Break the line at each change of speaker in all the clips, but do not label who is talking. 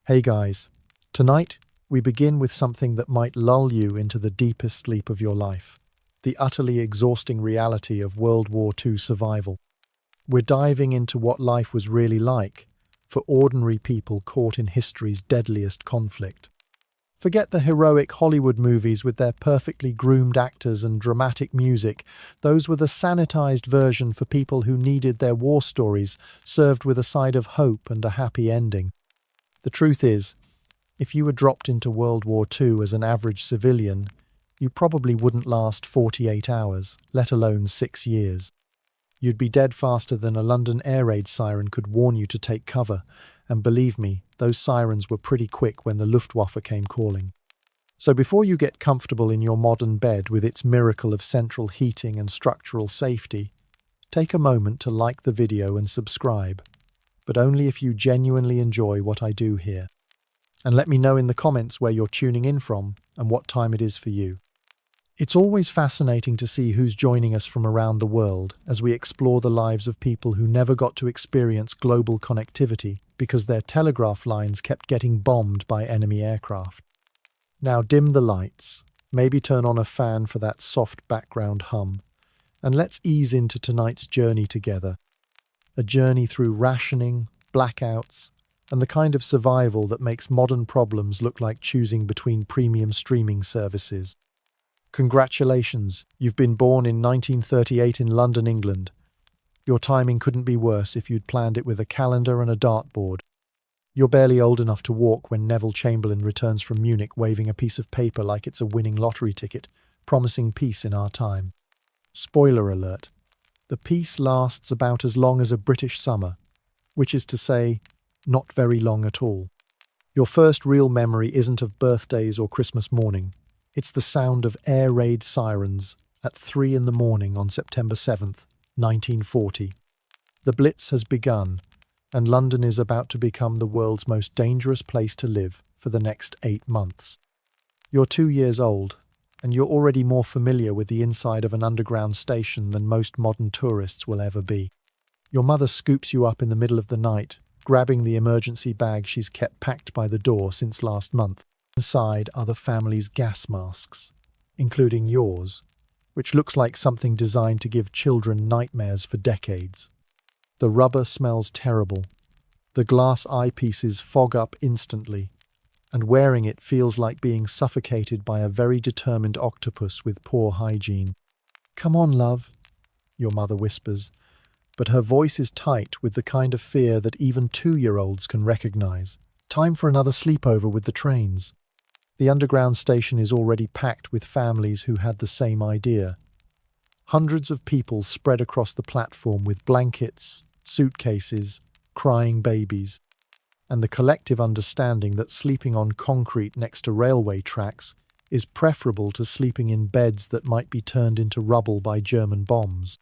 Hey guys, tonight we begin with something that might lull you into the deepest sleep of your life, the utterly exhausting reality of World War II survival. We're diving into what life was really like for ordinary people caught in history's deadliest conflict. Forget the heroic Hollywood movies with their perfectly groomed actors and dramatic music. Those were the sanitized version for people who needed their war stories served with a side of hope and a happy ending. The truth is, if you were dropped into World War II as an average civilian, you probably wouldn't last 48 hours, let alone 6 years. You'd be dead faster than a London air raid siren could warn you to take cover, and believe me, those sirens were pretty quick when the Luftwaffe came calling. So before you get comfortable in your modern bed with its miracle of central heating and structural safety, take a moment to like the video and subscribe, but only if you genuinely enjoy what I do here. And let me know in the comments where you're tuning in from and what time it is for you. It's always fascinating to see who's joining us from around the world as we explore the lives of people who never got to experience global connectivity because their telegraph lines kept getting bombed by enemy aircraft. Now dim the lights, maybe turn on a fan for that soft background hum, and let's ease into tonight's journey together. A journey through rationing, blackouts, and the kind of survival that makes modern problems look like choosing between premium streaming services. Congratulations, you've been born in 1938 in London, England. Your timing couldn't be worse if you'd planned it with a calendar and a dartboard. You're barely old enough to walk when Neville Chamberlain returns from Munich waving a piece of paper like it's a winning lottery ticket, promising peace in our time. Spoiler alert, the peace lasts about as long as a British summer, which is to say, not very long at all. Your first real memory isn't of birthdays or Christmas morning. It's the sound of air raid sirens at 3 in the morning on September 7th, 1940. The Blitz has begun, and London is about to become the world's most dangerous place to live for the next 8 months. You're 2 years old, and you're already more familiar with the inside of an underground station than most modern tourists will ever be. Your mother scoops you up in the middle of the night, grabbing the emergency bag she's kept packed by the door since last month. Inside are the family's gas masks, including yours, which looks like something designed to give children nightmares for decades. The rubber smells terrible. The glass eyepieces fog up instantly, and wearing it feels like being suffocated by a very determined octopus with poor hygiene. "Come on, love," your mother whispers, but her voice is tight with the kind of fear that even 2-year-olds can recognize. Time for another sleepover with the trains. The underground station is already packed with families who had the same idea. Hundreds of people spread across the platform with blankets, suitcases, crying babies, and the collective understanding that sleeping on concrete next to railway tracks is preferable to sleeping in beds that might be turned into rubble by German bombs.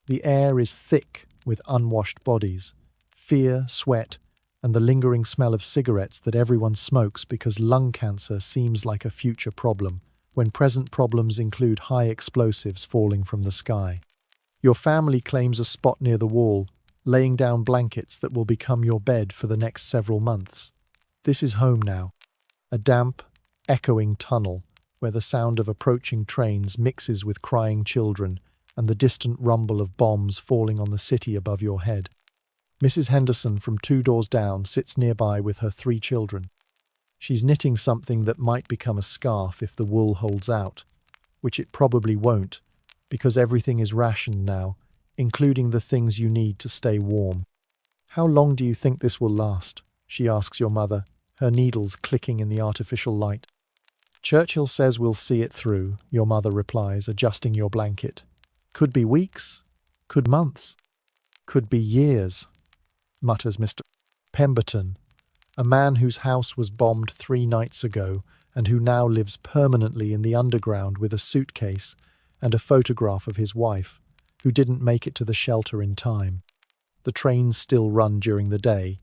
The air is thick with unwashed bodies, fear, sweat, and the lingering smell of cigarettes that everyone smokes because lung cancer seems like a future problem, when present problems include high explosives falling from the sky. Your family claims a spot near the wall, laying down blankets that will become your bed for the next several months. This is home now, a damp, echoing tunnel where the sound of approaching trains mixes with crying children and the distant rumble of bombs falling on the city above your head. Mrs. Henderson from 2 doors down sits nearby with her 3 children. She's knitting something that might become a scarf if the wool holds out, which it probably won't, because everything is rationed now, including the things you need to stay warm. "How long do you think this will last?" she asks your mother, her needles clicking in the artificial light. "Churchill says we'll see it through," your mother replies, adjusting your blanket. "Could be weeks, could months, could be years," mutters Mr. Pemberton, a man whose house was bombed 3 nights ago and who now lives permanently in the underground with a suitcase and a photograph of his wife, who didn't make it to the shelter in time. The trains still run during the day,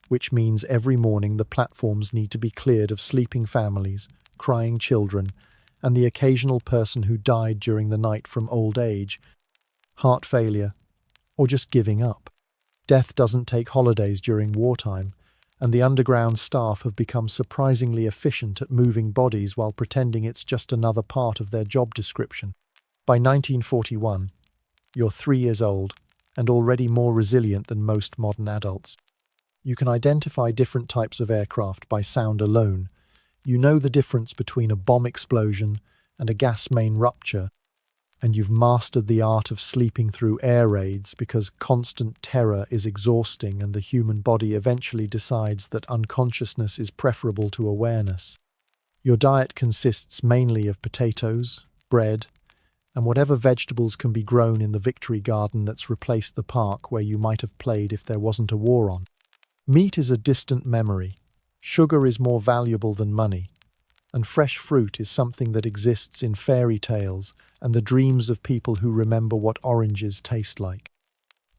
which means every morning the platforms need to be cleared of sleeping families, crying children, and the occasional person who died during the night from old age, heart failure, or just giving up. Death doesn't take holidays during wartime, and the underground staff have become surprisingly efficient at moving bodies while pretending it's just another part of their job description. By 1941, you're 3 years old and already more resilient than most modern adults. You can identify different types of aircraft by sound alone. You know the difference between a bomb explosion and a gas main rupture, and you've mastered the art of sleeping through air raids because constant terror is exhausting and the human body eventually decides that unconsciousness is preferable to awareness. Your diet consists mainly of potatoes, bread, and whatever vegetables can be grown in the Victory Garden that's replaced the park where you might have played if there wasn't a war on. Meat is a distant memory. Sugar is more valuable than money. And fresh fruit is something that exists in fairy tales and the dreams of people who remember what oranges taste like.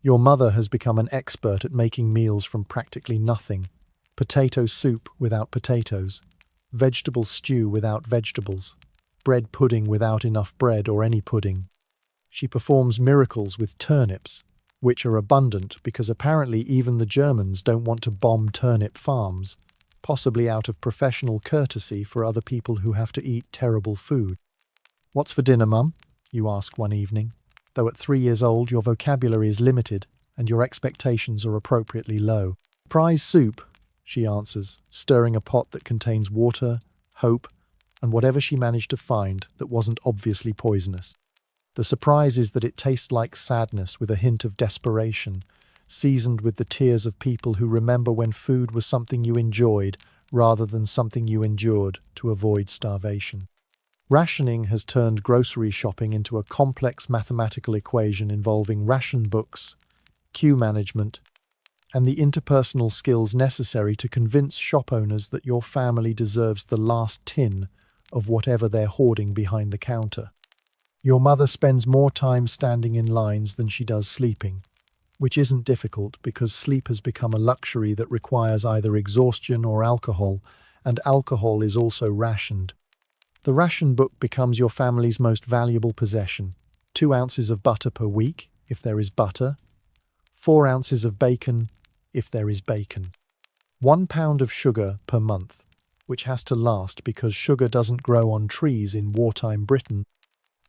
Your mother has become an expert at making meals from practically nothing. Potato soup without potatoes, vegetable stew without vegetables, bread pudding without enough bread or any pudding. She performs miracles with turnips, which are abundant because apparently even the Germans don't want to bomb turnip farms, possibly out of professional courtesy for other people who have to eat terrible food. "What's for dinner, Mum?" you ask one evening, though at 3 years old your vocabulary is limited and your expectations are appropriately low. "Prize soup," she answers, stirring a pot that contains water, hope, and whatever she managed to find that wasn't obviously poisonous. The surprise is that it tastes like sadness with a hint of desperation, seasoned with the tears of people who remember when food was something you enjoyed rather than something you endured to avoid starvation. Rationing has turned grocery shopping into a complex mathematical equation involving ration books, queue management, and the interpersonal skills necessary to convince shop owners that your family deserves the last tin of whatever they're hoarding behind the counter. Your mother spends more time standing in lines than she does sleeping, which isn't difficult because sleep has become a luxury that requires either exhaustion or alcohol, and alcohol is also rationed. The ration book becomes your family's most valuable possession. 2 ounces of butter per week, if there is butter. 4 ounces of bacon, if there is bacon. 1 pound of sugar per month, which has to last because sugar doesn't grow on trees in wartime Britain,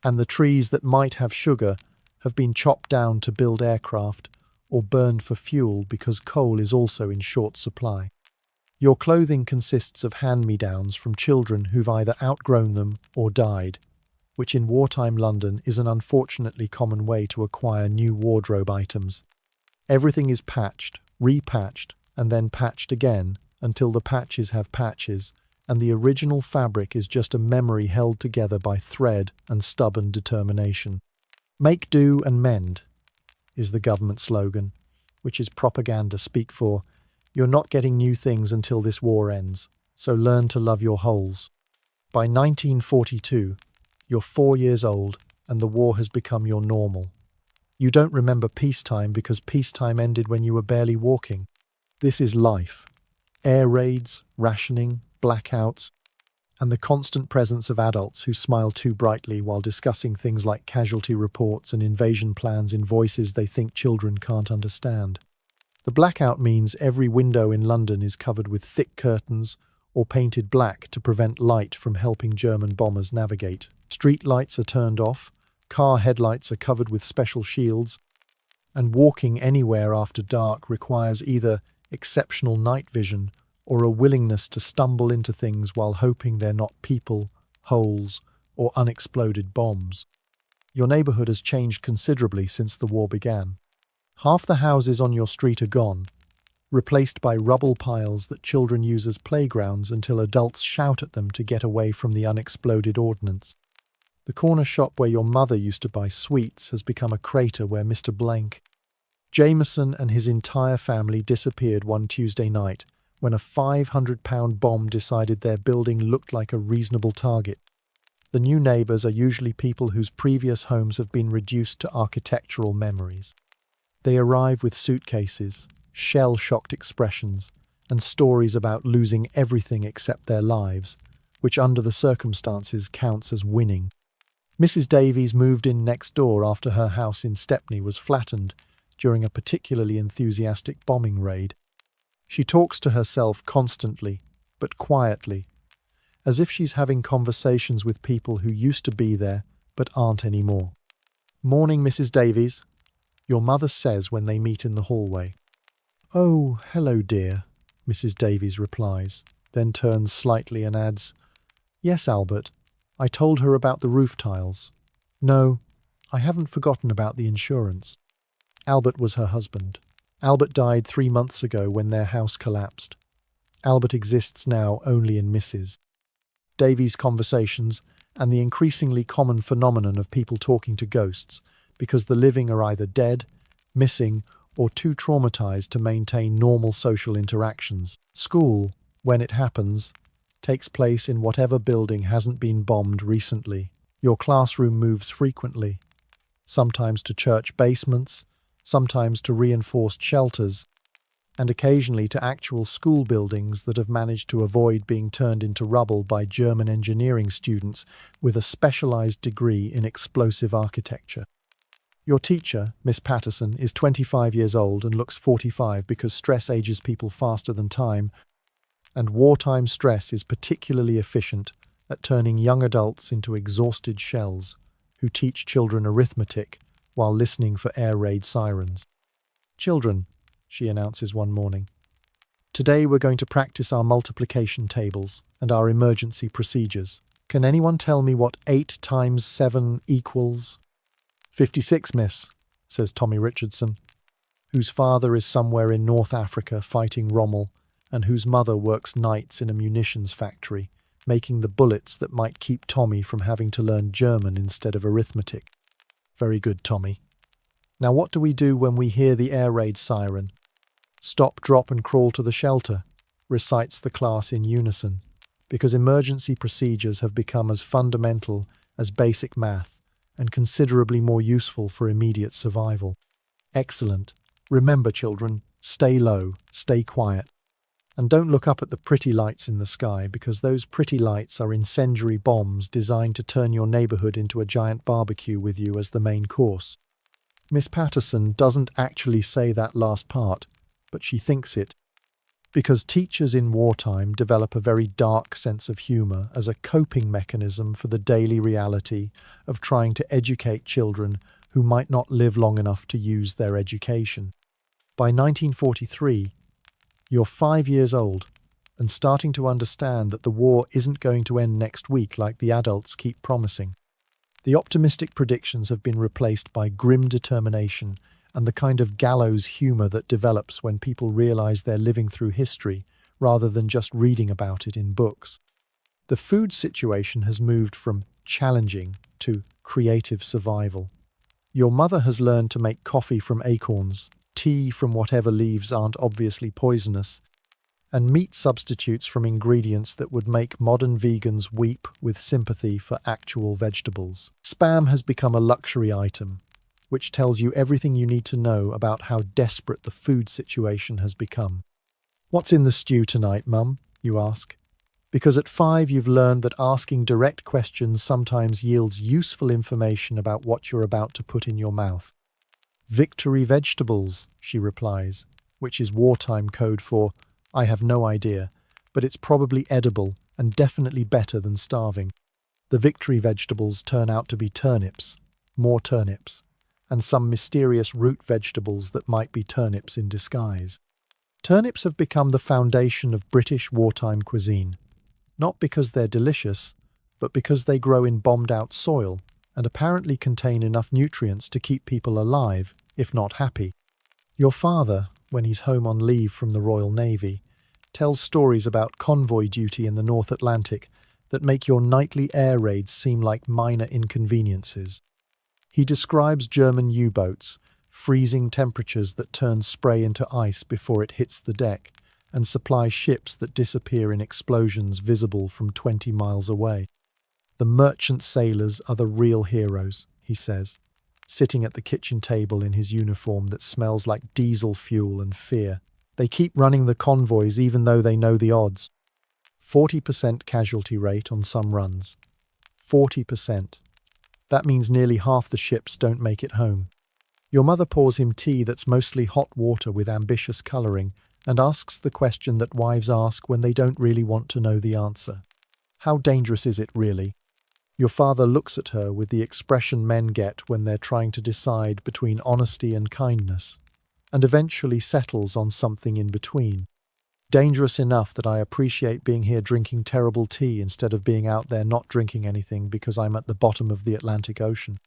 and the trees that might have sugar have been chopped down to build aircraft or burned for fuel because coal is also in short supply. Your clothing consists of hand-me-downs from children who've either outgrown them or died, which in wartime London is an unfortunately common way to acquire new wardrobe items. Everything is patched, repatched, and then patched again until the patches have patches, and the original fabric is just a memory held together by thread and stubborn determination. "Make do and mend" is the government slogan, which is propaganda speak for, "You're not getting new things until this war ends, so learn to love your holes." By 1942, you're 4 years old and the war has become your normal. You don't remember peacetime because peacetime ended when you were barely walking. This is life. Air raids, rationing, blackouts, and the constant presence of adults who smile too brightly while discussing things like casualty reports and invasion plans in voices they think children can't understand. The blackout means every window in London is covered with thick curtains or painted black to prevent light from helping German bombers navigate. Street lights are turned off, car headlights are covered with special shields, and walking anywhere after dark requires either exceptional night vision or a willingness to stumble into things while hoping they're not people, holes, or unexploded bombs. Your neighbourhood has changed considerably since the war began. Half the houses on your street are gone, replaced by rubble piles that children use as playgrounds until adults shout at them to get away from the unexploded ordnance. The corner shop where your mother used to buy sweets has become a crater where Mr. Blank Jameson and his entire family disappeared one Tuesday night when a £500 bomb decided their building looked like a reasonable target. The new neighbours are usually people whose previous homes have been reduced to architectural memories. They arrive with suitcases, shell-shocked expressions, and stories about losing everything except their lives, which under the circumstances counts as winning. Mrs. Davies moved in next door after her house in Stepney was flattened during a particularly enthusiastic bombing raid. She talks to herself constantly, but quietly, as if she's having conversations with people who used to be there but aren't anymore. "Morning, Mrs. Davies," your mother says when they meet in the hallway. "Oh, hello, dear," Mrs. Davies replies, then turns slightly and adds, "Yes, Albert, I told her about the roof tiles. No, I haven't forgotten about the insurance." Albert was her husband. Albert died 3 months ago when their house collapsed. Albert exists now only in Mrs. Davies' conversations and the increasingly common phenomenon of people talking to ghosts because the living are either dead, missing, or too traumatized to maintain normal social interactions. School, when it happens, takes place in whatever building hasn't been bombed recently. Your classroom moves frequently, sometimes to church basements, sometimes to reinforced shelters, and occasionally to actual school buildings that have managed to avoid being turned into rubble by German engineering students with a specialized degree in explosive architecture. Your teacher, Miss Patterson, is 25 years old and looks 45 because stress ages people faster than time, and wartime stress is particularly efficient at turning young adults into exhausted shells who teach children arithmetic while listening for air raid sirens. "Children," she announces one morning, "today we're going to practice our multiplication tables and our emergency procedures. Can anyone tell me what 8 times 7 equals?" "56, miss," says Tommy Richardson, whose father is somewhere in North Africa fighting Rommel and whose mother works nights in a munitions factory, making the bullets that might keep Tommy from having to learn German instead of arithmetic. "Very good, Tommy. Now what do we do when we hear the air raid siren?" "Stop, drop and crawl to the shelter," recites the class in unison, because emergency procedures have become as fundamental as basic math and considerably more useful for immediate survival. "Excellent. Remember, children, stay low, stay quiet. And don't look up at the pretty lights in the sky, because those pretty lights are incendiary bombs designed to turn your neighborhood into a giant barbecue with you as the main course." Miss Patterson doesn't actually say that last part, but she thinks it, because teachers in wartime develop a very dark sense of humor as a coping mechanism for the daily reality of trying to educate children who might not live long enough to use their education. By 1943, you're 5 years old and starting to understand that the war isn't going to end next week like the adults keep promising. The optimistic predictions have been replaced by grim determination and the kind of gallows humor that develops when people realize they're living through history rather than just reading about it in books. The food situation has moved from challenging to creative survival. Your mother has learned to make coffee from acorns, tea from whatever leaves aren't obviously poisonous, and meat substitutes from ingredients that would make modern vegans weep with sympathy for actual vegetables. Spam has become a luxury item, which tells you everything you need to know about how desperate the food situation has become. "What's in the stew tonight, Mum?" you ask. Because at 5 you've learned that asking direct questions sometimes yields useful information about what you're about to put in your mouth. "Victory vegetables," she replies, which is wartime code for, "I have no idea, but it's probably edible and definitely better than starving." The victory vegetables turn out to be turnips, more turnips, and some mysterious root vegetables that might be turnips in disguise. Turnips have become the foundation of British wartime cuisine, not because they're delicious, but because they grow in bombed-out soil and apparently contain enough nutrients to keep people alive, if not happy. Your father, when he's home on leave from the Royal Navy, tells stories about convoy duty in the North Atlantic that make your nightly air raids seem like minor inconveniences. He describes German U-boats, freezing temperatures that turn spray into ice before it hits the deck, and supply ships that disappear in explosions visible from 20 miles away. "The merchant sailors are the real heroes," he says, sitting at the kitchen table in his uniform that smells like diesel fuel and fear. "They keep running the convoys even though they know the odds. 40% casualty rate on some runs. 40%. That means nearly half the ships don't make it home." Your mother pours him tea that's mostly hot water with ambitious colouring and asks the question that wives ask when they don't really want to know the answer. How dangerous is it really? Your father looks at her with the expression men get when they're trying to decide between honesty and kindness, and eventually settles on something in between. Dangerous enough that I appreciate being here drinking terrible tea instead of being out there not drinking anything because I'm at the bottom of the Atlantic Ocean.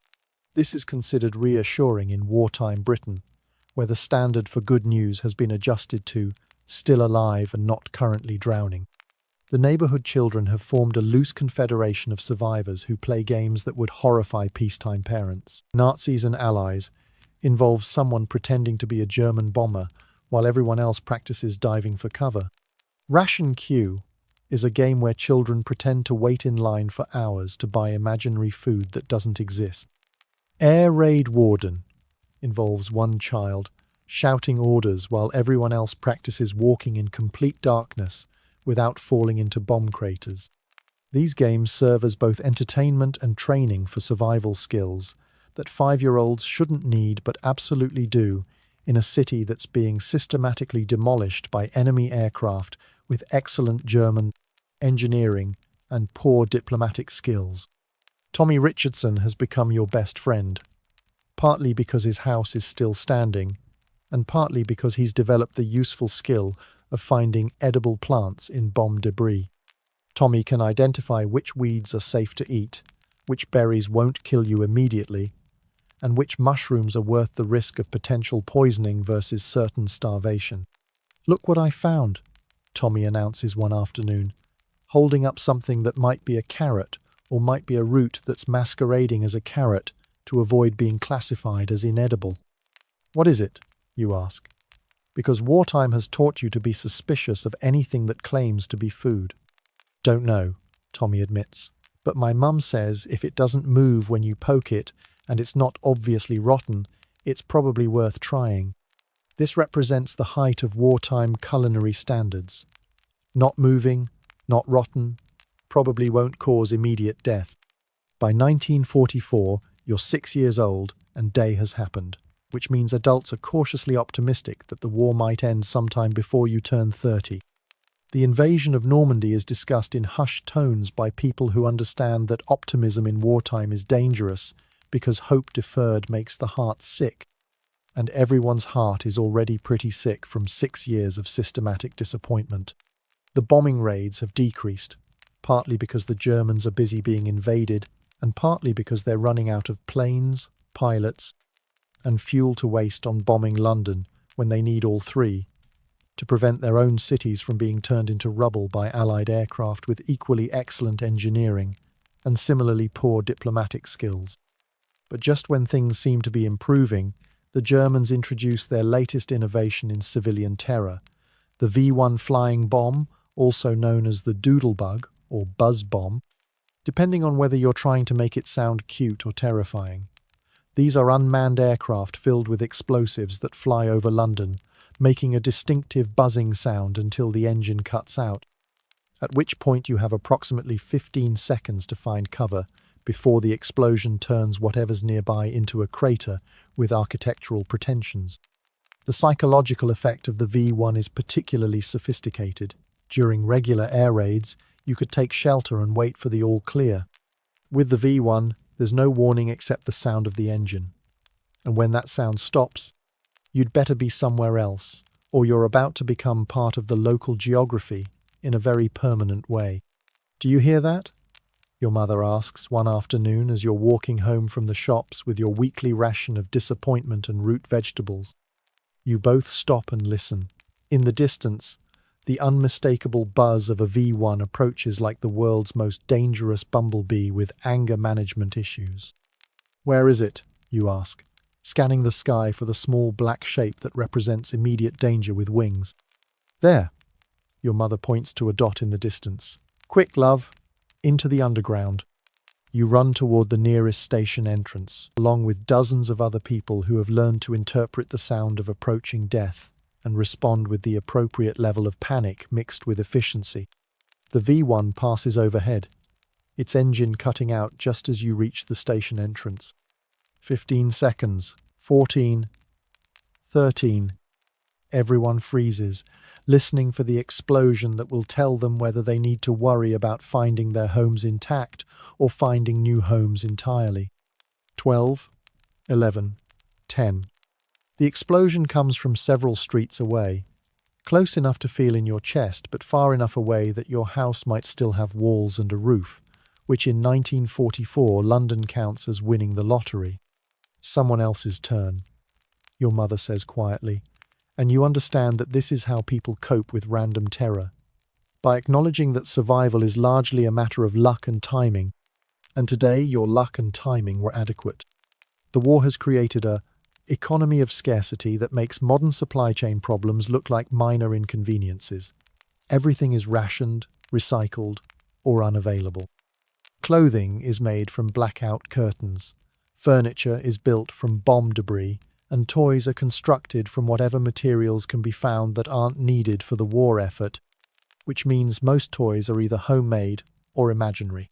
This is considered reassuring in wartime Britain, where the standard for good news has been adjusted to still alive and not currently drowning. The neighborhood children have formed a loose confederation of survivors who play games that would horrify peacetime parents. Nazis and allies involves someone pretending to be a German bomber while everyone else practices diving for cover. Ration Q is a game where children pretend to wait in line for hours to buy imaginary food that doesn't exist. Air Raid Warden involves one child shouting orders while everyone else practices walking in complete darkness without falling into bomb craters. These games serve as both entertainment and training for survival skills that 5-year-olds shouldn't need but absolutely do in a city that's being systematically demolished by enemy aircraft with excellent German engineering and poor diplomatic skills. Tommy Richardson has become your best friend, partly because his house is still standing, and partly because he's developed the useful skill of finding edible plants in bomb debris. Tommy can identify which weeds are safe to eat, which berries won't kill you immediately, and which mushrooms are worth the risk of potential poisoning versus certain starvation. "Look what I found," Tommy announces one afternoon, holding up something that might be a carrot or might be a root that's masquerading as a carrot to avoid being classified as inedible. "What is it?" you ask. Because wartime has taught you to be suspicious of anything that claims to be food. "Don't know," Tommy admits, "but my mum says if it doesn't move when you poke it and it's not obviously rotten, it's probably worth trying." This represents the height of wartime culinary standards. Not moving, not rotten, probably won't cause immediate death. By 1944, you're 6 years old and day has happened, which means adults are cautiously optimistic that the war might end sometime before you turn 30. The invasion of Normandy is discussed in hushed tones by people who understand that optimism in wartime is dangerous because hope deferred makes the heart sick, and everyone's heart is already pretty sick from 6 years of systematic disappointment. The bombing raids have decreased, partly because the Germans are busy being invaded, and partly because they're running out of planes, pilots, and fuel to waste on bombing London when they need all three, to prevent their own cities from being turned into rubble by Allied aircraft with equally excellent engineering and similarly poor diplomatic skills. But just when things seem to be improving, the Germans introduce their latest innovation in civilian terror, the V1 flying bomb, also known as the doodlebug or buzz bomb, depending on whether you're trying to make it sound cute or terrifying. These are unmanned aircraft filled with explosives that fly over London, making a distinctive buzzing sound until the engine cuts out, at which point you have approximately 15 seconds to find cover before the explosion turns whatever's nearby into a crater with architectural pretensions. The psychological effect of the V1 is particularly sophisticated. During regular air raids, you could take shelter and wait for the all clear. With the V1, there's no warning except the sound of the engine. And when that sound stops, you'd better be somewhere else, or you're about to become part of the local geography in a very permanent way. "Do you hear that?" your mother asks one afternoon as you're walking home from the shops with your weekly ration of disappointment and root vegetables. You both stop and listen. In the distance, the unmistakable buzz of a V1 approaches like the world's most dangerous bumblebee with anger management issues. "Where is it?" you ask, scanning the sky for the small black shape that represents immediate danger with wings. "There." Your mother points to a dot in the distance. "Quick, love, into the underground." You run toward the nearest station entrance, along with dozens of other people who have learned to interpret the sound of approaching death and respond with the appropriate level of panic mixed with efficiency. The V1 passes overhead, its engine cutting out just as you reach the station entrance. 15 seconds, 14, 13. Everyone freezes, listening for the explosion that will tell them whether they need to worry about finding their homes intact or finding new homes entirely. 12, 11, 10. The explosion comes from several streets away, close enough to feel in your chest, but far enough away that your house might still have walls and a roof, which in 1944 London counts as winning the lottery. Someone else's turn, your mother says quietly, and you understand that this is how people cope with random terror. By acknowledging that survival is largely a matter of luck and timing, and today your luck and timing were adequate. The war has created a economy of scarcity that makes modern supply chain problems look like minor inconveniences. Everything is rationed, recycled, or unavailable. Clothing is made from blackout curtains, furniture is built from bomb debris, and toys are constructed from whatever materials can be found that aren't needed for the war effort, which means most toys are either homemade or imaginary.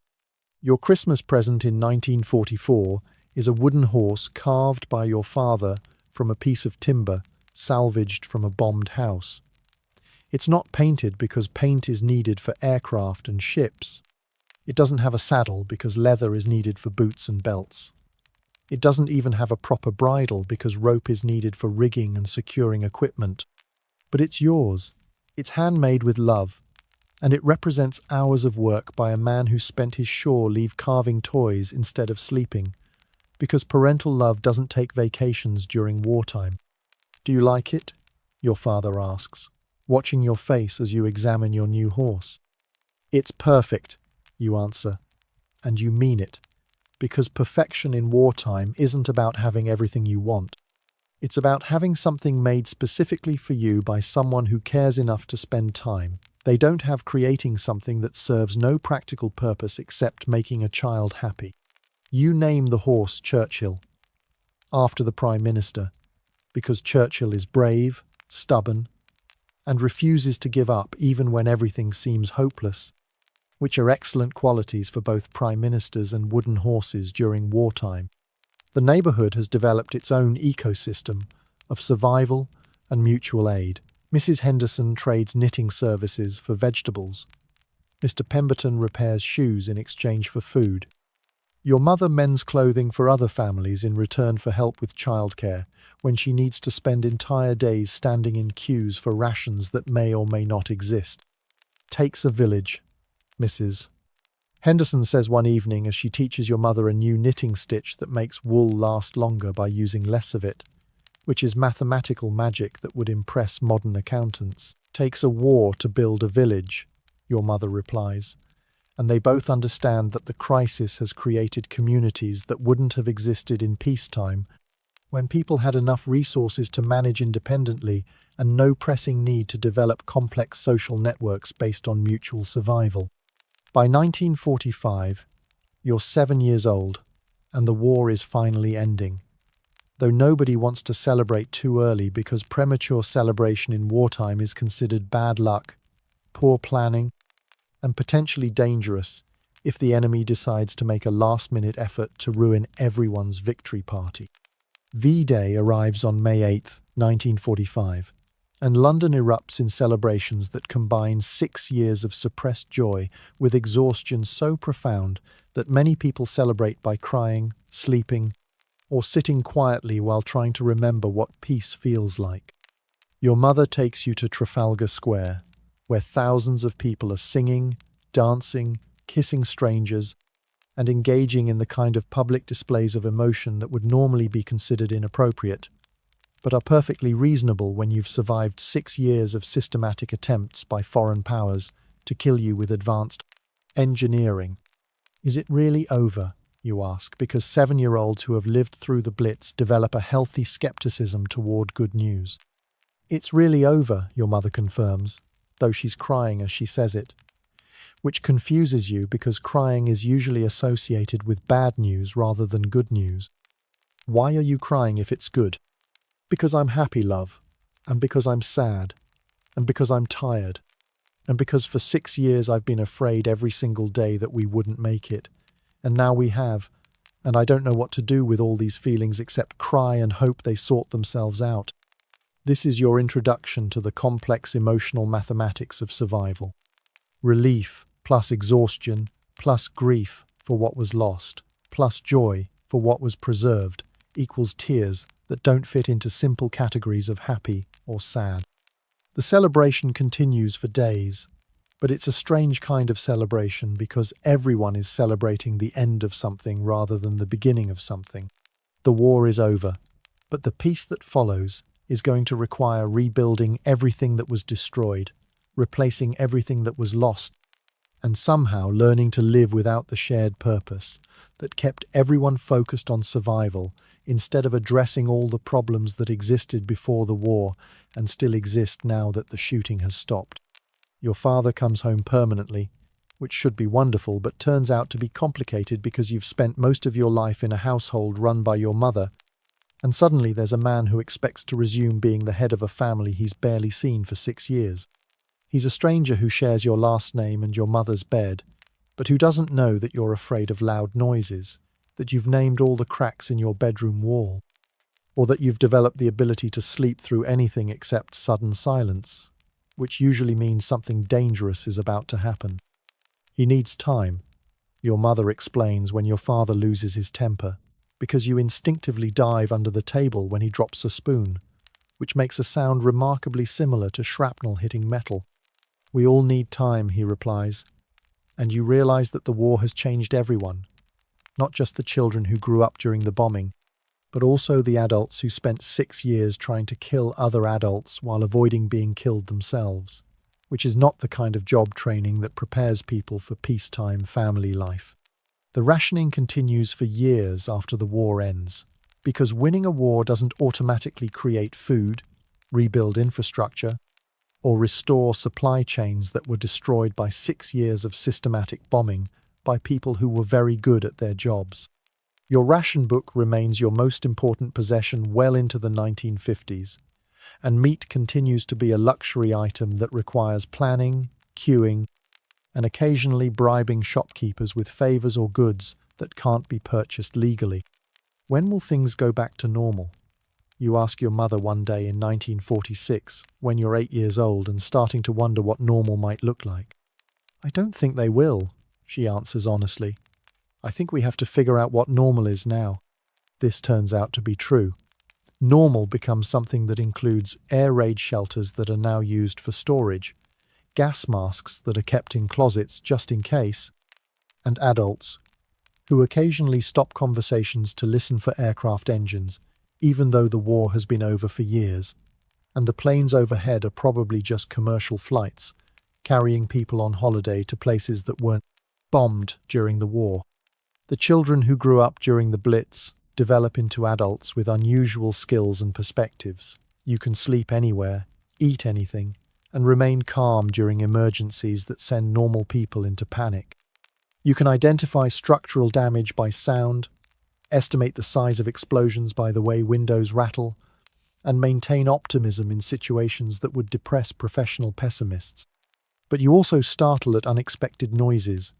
Your Christmas present in 1944 is a wooden horse carved by your father from a piece of timber salvaged from a bombed house. It's not painted because paint is needed for aircraft and ships. It doesn't have a saddle because leather is needed for boots and belts. It doesn't even have a proper bridle because rope is needed for rigging and securing equipment. But it's yours. It's handmade with love, and it represents hours of work by a man who spent his shore leave carving toys instead of sleeping, because parental love doesn't take vacations during wartime. Do you like it? Your father asks, watching your face as you examine your new horse. It's perfect, you answer, and you mean it, because perfection in wartime isn't about having everything you want. It's about having something made specifically for you by someone who cares enough to spend time. They don't have creating something that serves no practical purpose except making a child happy. You name the horse Churchill, after the Prime Minister, because Churchill is brave, stubborn, and refuses to give up even when everything seems hopeless, which are excellent qualities for both prime ministers and wooden horses during wartime. The neighbourhood has developed its own ecosystem of survival and mutual aid. Mrs. Henderson trades knitting services for vegetables. Mr. Pemberton repairs shoes in exchange for food. Your mother mends clothing for other families in return for help with childcare when she needs to spend entire days standing in queues for rations that may or may not exist. Takes a village, Mrs. Henderson says one evening as she teaches your mother a new knitting stitch that makes wool last longer by using less of it, which is mathematical magic that would impress modern accountants. Takes a war to build a village, your mother replies, and they both understand that the crisis has created communities that wouldn't have existed in peacetime, when people had enough resources to manage independently and no pressing need to develop complex social networks based on mutual survival. By 1945, you're 7 years old, and the war is finally ending. Though nobody wants to celebrate too early because premature celebration in wartime is considered bad luck, poor planning, and potentially dangerous if the enemy decides to make a last-minute effort to ruin everyone's victory party. V-Day arrives on May 8, 1945, and London erupts in celebrations that combine 6 years of suppressed joy with exhaustion so profound that many people celebrate by crying, sleeping, or sitting quietly while trying to remember what peace feels like. Your mother takes you to Trafalgar Square, where thousands of people are singing, dancing, kissing strangers, and engaging in the kind of public displays of emotion that would normally be considered inappropriate, but are perfectly reasonable when you've survived 6 years of systematic attempts by foreign powers to kill you with advanced engineering. Is it really over, you ask, because 7-year-olds who have lived through the Blitz develop a healthy skepticism toward good news. It's really over, your mother confirms, though she's crying as she says it, which confuses you because crying is usually associated with bad news rather than good news. Why are you crying if it's good? Because I'm happy, love, and because I'm sad, and because I'm tired, and because for 6 years I've been afraid every single day that we wouldn't make it, and now we have, and I don't know what to do with all these feelings except cry and hope they sort themselves out. This is your introduction to the complex emotional mathematics of survival. Relief plus exhaustion plus grief for what was lost plus joy for what was preserved equals tears that don't fit into simple categories of happy or sad. The celebration continues for days, but it's a strange kind of celebration because everyone is celebrating the end of something rather than the beginning of something. The war is over, but the peace that follows is going to require rebuilding everything that was destroyed, replacing everything that was lost, and somehow learning to live without the shared purpose that kept everyone focused on survival instead of addressing all the problems that existed before the war and still exist now that the shooting has stopped. Your father comes home permanently, which should be wonderful but turns out to be complicated because you've spent most of your life in a household run by your mother, and suddenly there's a man who expects to resume being the head of a family he's barely seen for 6 years. He's a stranger who shares your last name and your mother's bed, but who doesn't know that you're afraid of loud noises, that you've named all the cracks in your bedroom wall, or that you've developed the ability to sleep through anything except sudden silence, which usually means something dangerous is about to happen. He needs time, your mother explains when your father loses his temper, because you instinctively dive under the table when he drops a spoon, which makes a sound remarkably similar to shrapnel hitting metal. We all need time, he replies, and you realize that the war has changed everyone, not just the children who grew up during the bombing, but also the adults who spent 6 years trying to kill other adults while avoiding being killed themselves, which is not the kind of job training that prepares people for peacetime family life. The rationing continues for years after the war ends, because winning a war doesn't automatically create food, rebuild infrastructure, or restore supply chains that were destroyed by 6 years of systematic bombing by people who were very good at their jobs. Your ration book remains your most important possession well into the 1950s, and meat continues to be a luxury item that requires planning, queuing, and occasionally bribing shopkeepers with favors or goods that can't be purchased legally. When will things go back to normal? You ask your mother one day in 1946, when you're 8 years old and starting to wonder what normal might look like. I don't think they will, she answers honestly. I think we have to figure out what normal is now. This turns out to be true. Normal becomes something that includes air raid shelters that are now used for storage, gas masks that are kept in closets just in case, and adults who occasionally stop conversations to listen for aircraft engines, even though the war has been over for years, and the planes overhead are probably just commercial flights, carrying people on holiday to places that weren't bombed during the war. The children who grew up during the Blitz develop into adults with unusual skills and perspectives. You can sleep anywhere, eat anything, and remain calm during emergencies that send normal people into panic. You can identify structural damage by sound, estimate the size of explosions by the way windows rattle, and maintain optimism in situations that would depress professional pessimists. But you also startle at unexpected noises,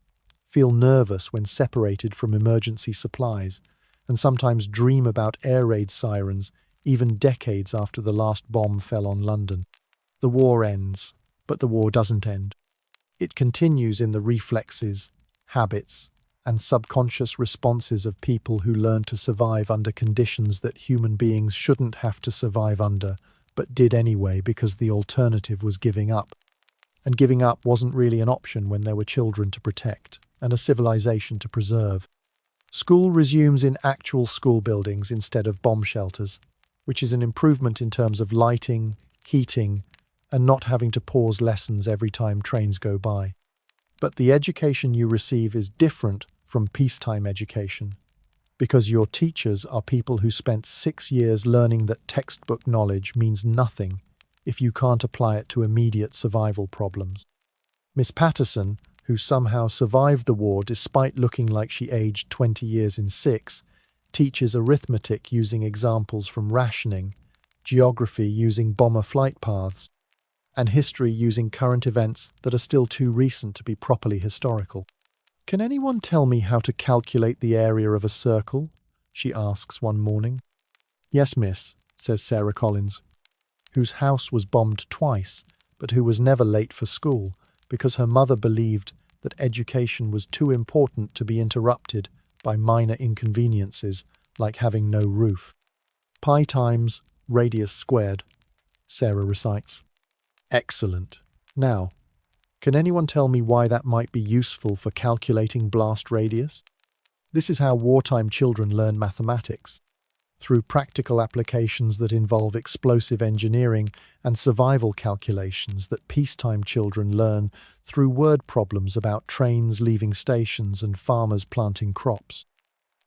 feel nervous when separated from emergency supplies, and sometimes dream about air raid sirens even decades after the last bomb fell on London. The war ends, but the war doesn't end. It continues in the reflexes, habits, and subconscious responses of people who learn to survive under conditions that human beings shouldn't have to survive under, but did anyway because the alternative was giving up. And giving up wasn't really an option when there were children to protect and a civilization to preserve. School resumes in actual school buildings instead of bomb shelters, which is an improvement in terms of lighting, heating, and not having to pause lessons every time trains go by. But the education you receive is different from peacetime education, because your teachers are people who spent 6 years learning that textbook knowledge means nothing if you can't apply it to immediate survival problems. Miss Patterson, who somehow survived the war despite looking like she aged 20 years in 6, teaches arithmetic using examples from rationing, geography using bomber flight paths, and history using current events that are still too recent to be properly historical. "Can anyone tell me how to calculate the area of a circle?" she asks one morning. "Yes, miss," says Sarah Collins. whose house was bombed twice, but who was never late for school because her mother believed that education was too important to be interrupted by minor inconveniences like having no roof. Pi times radius squared, Sarah recites. Excellent. Now, can anyone tell me why that might be useful for calculating blast radius? This is how wartime children learn mathematics, through practical applications that involve explosive engineering and survival calculations that peacetime children learn through word problems about trains leaving stations and farmers planting crops.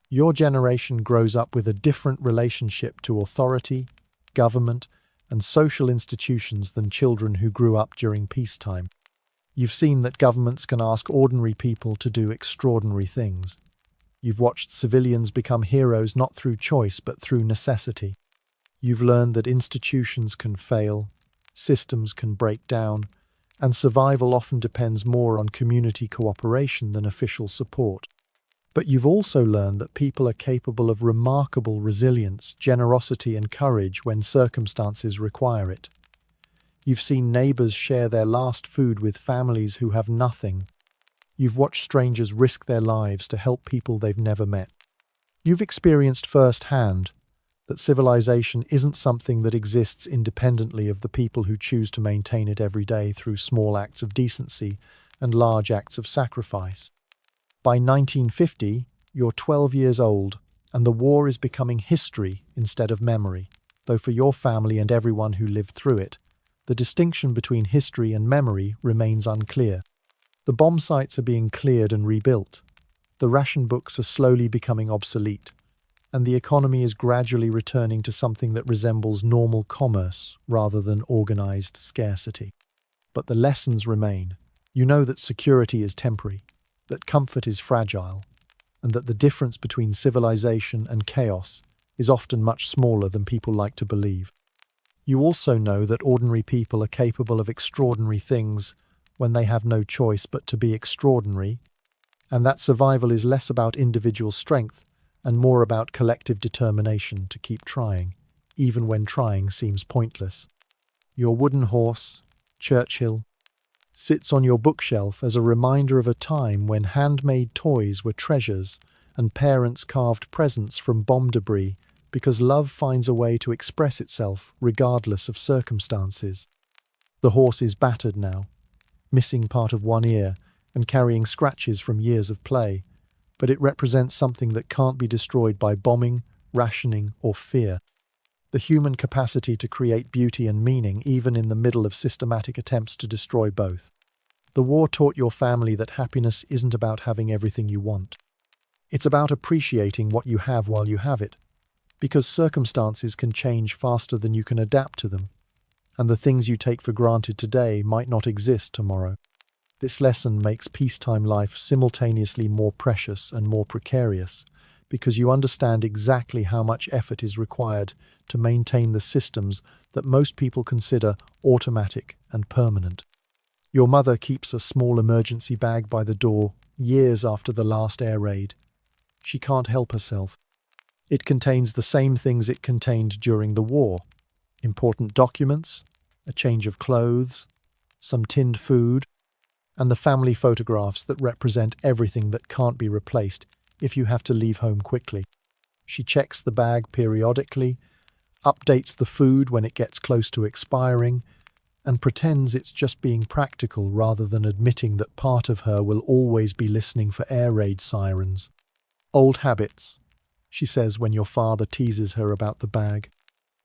Your generation grows up with a different relationship to authority, government, and social institutions than children who grew up during peacetime. You've seen that governments can ask ordinary people to do extraordinary things. You've watched civilians become heroes not through choice but through necessity. You've learned that institutions can fail, systems can break down, and survival often depends more on community cooperation than official support. But you've also learned that people are capable of remarkable resilience, generosity, and courage when circumstances require it. You've seen neighbors share their last food with families who have nothing. You've watched strangers risk their lives to help people they've never met. You've experienced firsthand that civilization isn't something that exists independently of the people who choose to maintain it every day through small acts of decency and large acts of sacrifice. By 1950, you're 12 years old, and the war is becoming history instead of memory, though for your family and everyone who lived through it, the distinction between history and memory remains unclear. The bomb sites are being cleared and rebuilt. The ration books are slowly becoming obsolete, and the economy is gradually returning to something that resembles normal commerce rather than organized scarcity. But the lessons remain. You know that security is temporary, that comfort is fragile, and that the difference between civilization and chaos is often much smaller than people like to believe. You also know that ordinary people are capable of extraordinary things when they have no choice but to be extraordinary, and that survival is less about individual strength and more about collective determination to keep trying, even when trying seems pointless. Your wooden horse, Churchill, sits on your bookshelf as a reminder of a time when handmade toys were treasures and parents carved presents from bomb debris because love finds a way to express itself regardless of circumstances. The horse is battered now, missing part of one ear and carrying scratches from years of play, but it represents something that can't be destroyed by bombing, rationing, or fear. The human capacity to create beauty and meaning even in the middle of systematic attempts to destroy both. The war taught your family that happiness isn't about having everything you want. It's about appreciating what you have while you have it, because circumstances can change faster than you can adapt to them, and the things you take for granted today might not exist tomorrow. This lesson makes peacetime life simultaneously more precious and more precarious, because you understand exactly how much effort is required to maintain the systems that most people consider automatic and permanent. Your mother keeps a small emergency bag by the door years after the last air raid. She can't help herself. It contains the same things it contained during the war: important documents, a change of clothes, some tinned food, and the family photographs that represent everything that can't be replaced if you have to leave home quickly. She checks the bag periodically, updates the food when it gets close to expiring, and pretends it's just being practical rather than admitting that part of her will always be listening for air raid sirens. Old habits, she says when your father teases her about the bag.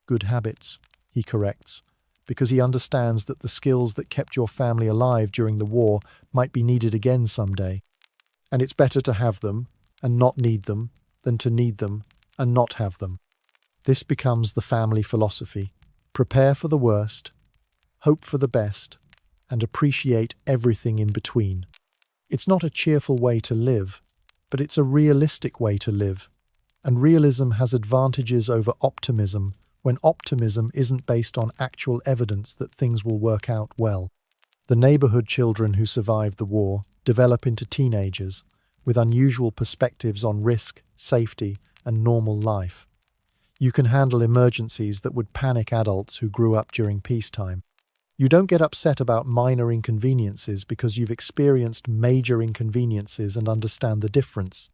Good habits, he corrects, because he understands that the skills that kept your family alive during the war might be needed again someday. And it's better to have them and not need them than to need them and not have them. This becomes the family philosophy. Prepare for the worst, hope for the best, and appreciate everything in between. It's not a cheerful way to live, but it's a realistic way to live. And realism has advantages over optimism when optimism isn't based on actual evidence that things will work out well. The neighborhood children who survived the war develop into teenagers with unusual perspectives on risk, safety, and normal life. You can handle emergencies that would panic adults who grew up during peacetime. You don't get upset about minor inconveniences because you've experienced major inconveniences and understand the difference.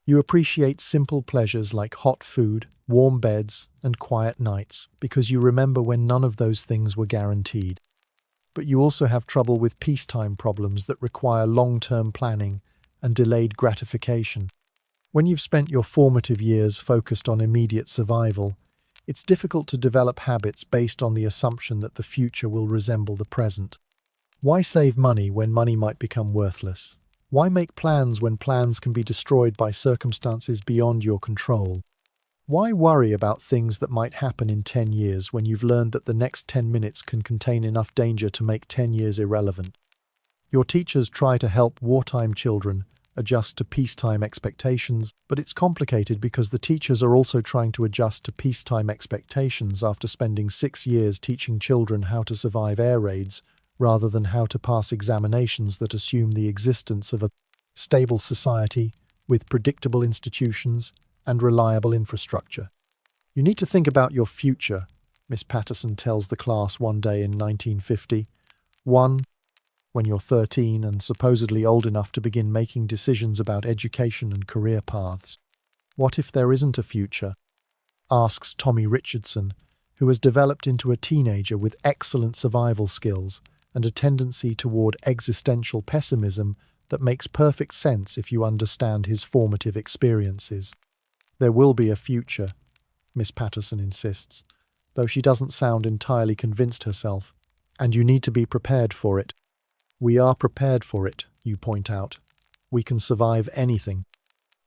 You appreciate simple pleasures like hot food, warm beds, and quiet nights because you remember when none of those things were guaranteed. But you also have trouble with peacetime problems that require long-term planning and delayed gratification. When you've spent your formative years focused on immediate survival, it's difficult to develop habits based on the assumption that the future will resemble the present. Why save money when money might become worthless? Why make plans when plans can be destroyed by circumstances beyond your control? Why worry about things that might happen in 10 years when you've learned that the next 10 minutes can contain enough danger to make 10 years irrelevant? Your teachers try to help wartime children adjust to peacetime expectations, but it's complicated because the teachers are also trying to adjust to peacetime expectations after spending 6 years teaching children how to survive air raids rather than how to pass examinations that assume the existence of a stable society with predictable institutions and reliable infrastructure. You need to think about your future, Miss Patterson tells the class one day in 1950. 1. When you're 13 and supposedly old enough to begin making decisions about education and career paths. What if there isn't a future? Asks Tommy Richardson, who has developed into a teenager with excellent survival skills and a tendency toward existential pessimism that makes perfect sense if you understand his formative experiences. There will be a future, Miss Patterson insists, though she doesn't sound entirely convinced herself, and you need to be prepared for it. We are prepared for it, you point out. We can survive anything.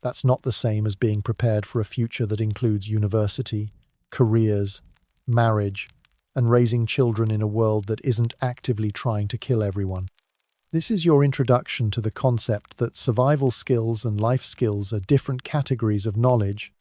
That's not the same as being prepared for a future that includes university, careers, marriage, and raising children in a world that isn't actively trying to kill everyone. This is your introduction to the concept that survival skills and life skills are different categories of knowledge,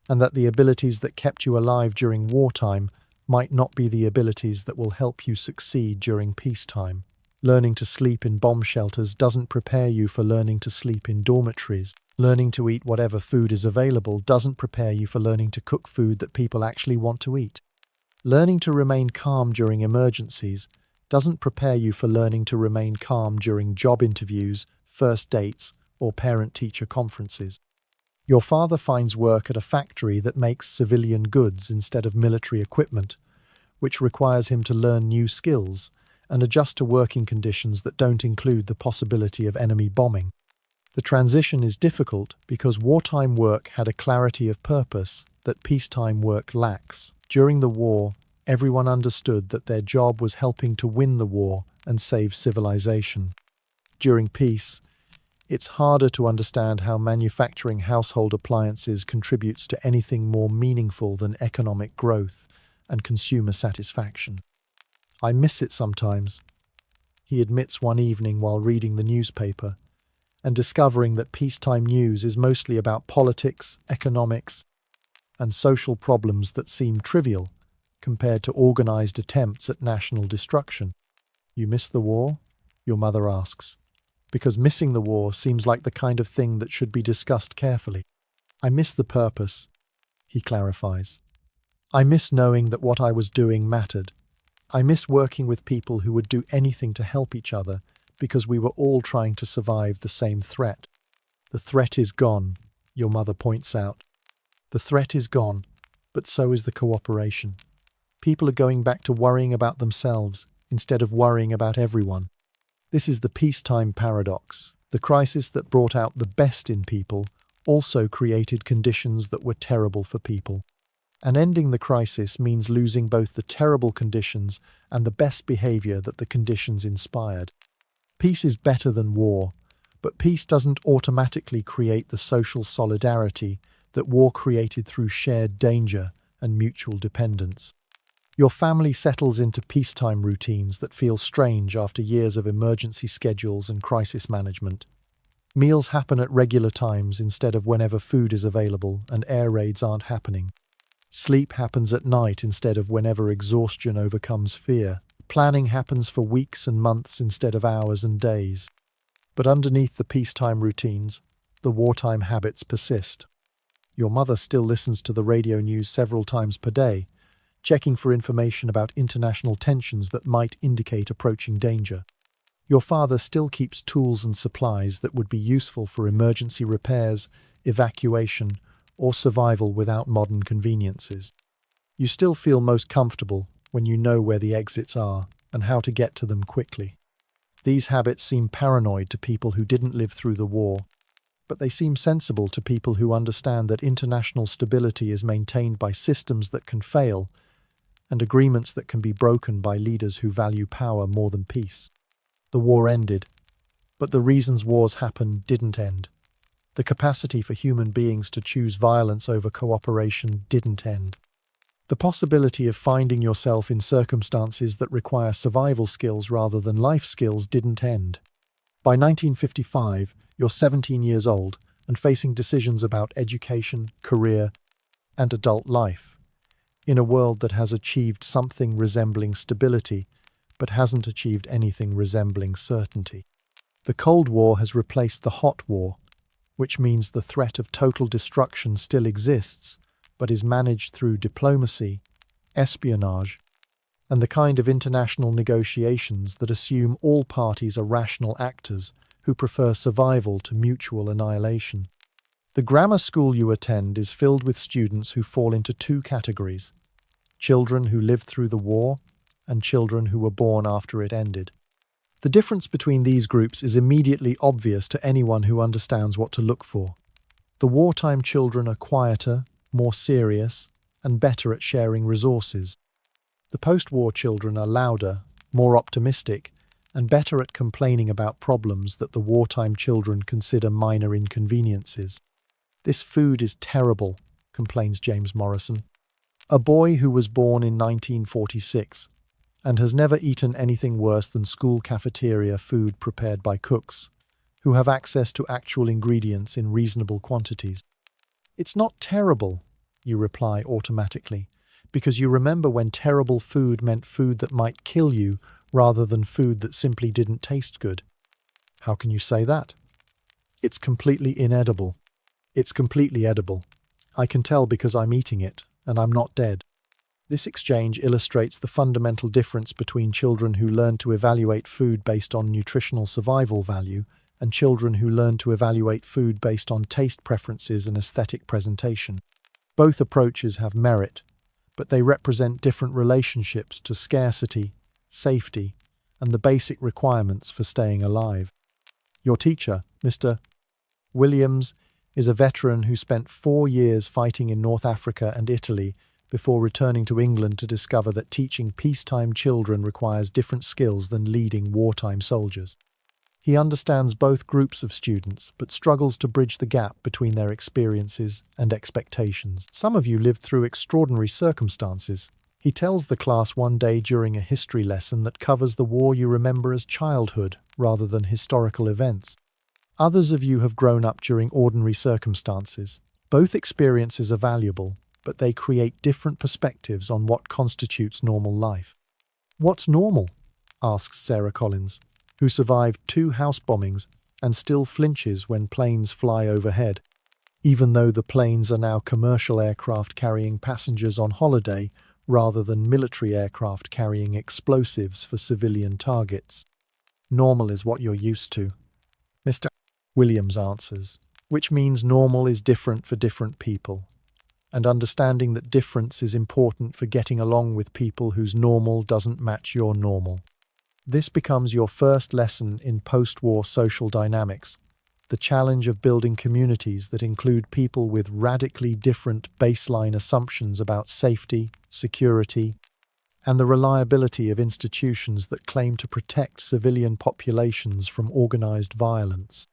and that the abilities that kept you alive during wartime might not be the abilities that will help you succeed during peacetime. Learning to sleep in bomb shelters doesn't prepare you for learning to sleep in dormitories. Learning to eat whatever food is available doesn't prepare you for learning to cook food that people actually want to eat. Learning to remain calm during emergencies doesn't prepare you for learning to remain calm during job interviews, first dates, or parent-teacher conferences. Your father finds work at a factory that makes civilian goods instead of military equipment, which requires him to learn new skills and adjust to working conditions that don't include the possibility of enemy bombing. The transition is difficult because wartime work had a clarity of purpose that peacetime work lacks. During the war, everyone understood that their job was helping to win the war and save civilization. During peace, it's harder to understand how manufacturing household appliances contributes to anything more meaningful than economic growth and consumer satisfaction. I miss it sometimes, he admits one evening while reading the newspaper and discovering that peacetime news is mostly about politics, economics, and social problems that seem trivial compared to organized attempts at national destruction. You miss the war? Your mother asks, because missing the war seems like the kind of thing that should be discussed carefully. I miss the purpose, he clarifies. I miss knowing that what I was doing mattered. I miss working with people who would do anything to help each other because we were all trying to survive the same threat. The threat is gone, your mother points out. The threat is gone, but so is the cooperation. People are going back to worrying about themselves instead of worrying about everyone. This is the peacetime paradox. The crisis that brought out the best in people also created conditions that were terrible for people. And ending the crisis means losing both the terrible conditions and the best behavior that the conditions inspired. Peace is better than war, but peace doesn't automatically create the social solidarity that war created through shared danger and mutual dependence. Your family settles into peacetime routines that feel strange after years of emergency schedules and crisis management. Meals happen at regular times instead of whenever food is available and air raids aren't happening. Sleep happens at night instead of whenever exhaustion overcomes fear. Planning happens for weeks and months instead of hours and days. But underneath the peacetime routines, the wartime habits persist. Your mother still listens to the radio news several times per day, checking for information about international tensions that might indicate approaching danger. Your father still keeps tools and supplies that would be useful for emergency repairs, evacuation, or survival without modern conveniences. You still feel most comfortable when you know where the exits are and how to get to them quickly. These habits seem paranoid to people who didn't live through the war, but they seem sensible to people who understand that international stability is maintained by systems that can fail and agreements that can be broken by leaders who value power more than peace. The war ended, but the reasons wars happen didn't end. The capacity for human beings to choose violence over cooperation didn't end. The possibility of finding yourself in circumstances that require survival skills rather than life skills didn't end. By 1955, you're 17 years old and facing decisions about education, career, and adult life, in a world that has achieved something resembling stability, but hasn't achieved anything resembling certainty. The Cold War has replaced the Hot War, which means the threat of total destruction still exists, but is managed through diplomacy, espionage, and the kind of international negotiations that assume all parties are rational actors who prefer survival to mutual annihilation. The grammar school you attend is filled with students who fall into two categories: children who lived through the war and children who were born after it ended. The difference between these groups is immediately obvious to anyone who understands what to look for. The wartime children are quieter, more serious, and better at sharing resources. The post-war children are louder, more optimistic, and better at complaining about problems that the wartime children consider minor inconveniences. "This food is terrible," complains James Morrison, a boy who was born in 1946 and has never eaten anything worse than school cafeteria food prepared by cooks, who have access to actual ingredients in reasonable quantities. "It's not terrible," you reply automatically, because you remember when terrible food meant food that might kill you rather than food that simply didn't taste good. How can you say that? "It's completely inedible." "It's completely edible. I can tell because I'm eating it, and I'm not dead." This exchange illustrates the fundamental difference between children who learn to evaluate food based on nutritional survival value and children who learn to evaluate food based on taste preferences and aesthetic presentation. Both approaches have merit, but they represent different relationships to scarcity, safety, and the basic requirements for staying alive. Your teacher, Mr. Williams, is a veteran who spent 4 years fighting in North Africa and Italy before returning to England to discover that teaching peacetime children requires different skills than leading wartime soldiers. He understands both groups of students, but struggles to bridge the gap between their experiences and expectations. "Some of you lived through extraordinary circumstances," he tells the class one day during a history lesson that covers the war you remember as childhood rather than historical events. "Others of you have grown up during ordinary circumstances. Both experiences are valuable, but they create different perspectives on what constitutes normal life." "What's normal?" asks Sarah Collins, who survived 2 house bombings and still flinches when planes fly overhead, even though the planes are now commercial aircraft carrying passengers on holiday rather than military aircraft carrying explosives for civilian targets. "Normal is what you're used to," Mr. Williams answers, which means normal is different for different people, and understanding that difference is important for getting along with people whose normal doesn't match your normal. This becomes your first lesson in post-war social dynamics, the challenge of building communities that include people with radically different baseline assumptions about safety, security, and the reliability of institutions that claim to protect civilian populations from organized violence.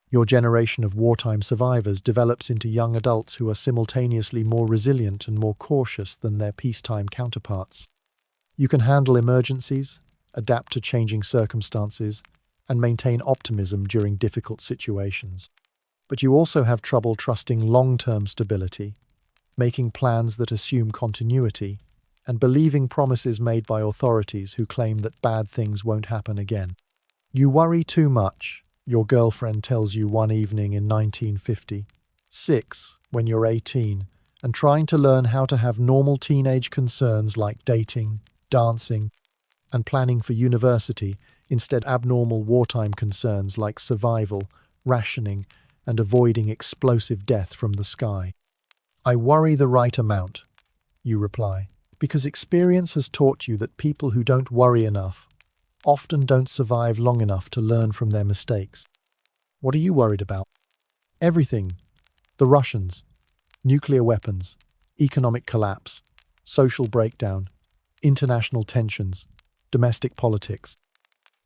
Your generation of wartime survivors develops into young adults who are simultaneously more resilient and more cautious than their peacetime counterparts. You can handle emergencies, adapt to changing circumstances, and maintain optimism during difficult situations. But you also have trouble trusting long-term stability, making plans that assume continuity, and believing promises made by authorities who claim that bad things won't happen again. "You worry too much," your girlfriend tells you one evening in 1950, 6 when you're 18, and trying to learn how to have normal teenage concerns like dating, dancing, and planning for university instead of abnormal wartime concerns like survival, rationing, and avoiding explosive death from the sky. I worry the right amount, you reply, because experience has taught you that people who don't worry enough often don't survive long enough to learn from their mistakes. What are you worried about? Everything. The Russians, nuclear weapons, economic collapse, social breakdown, international tensions, domestic politics.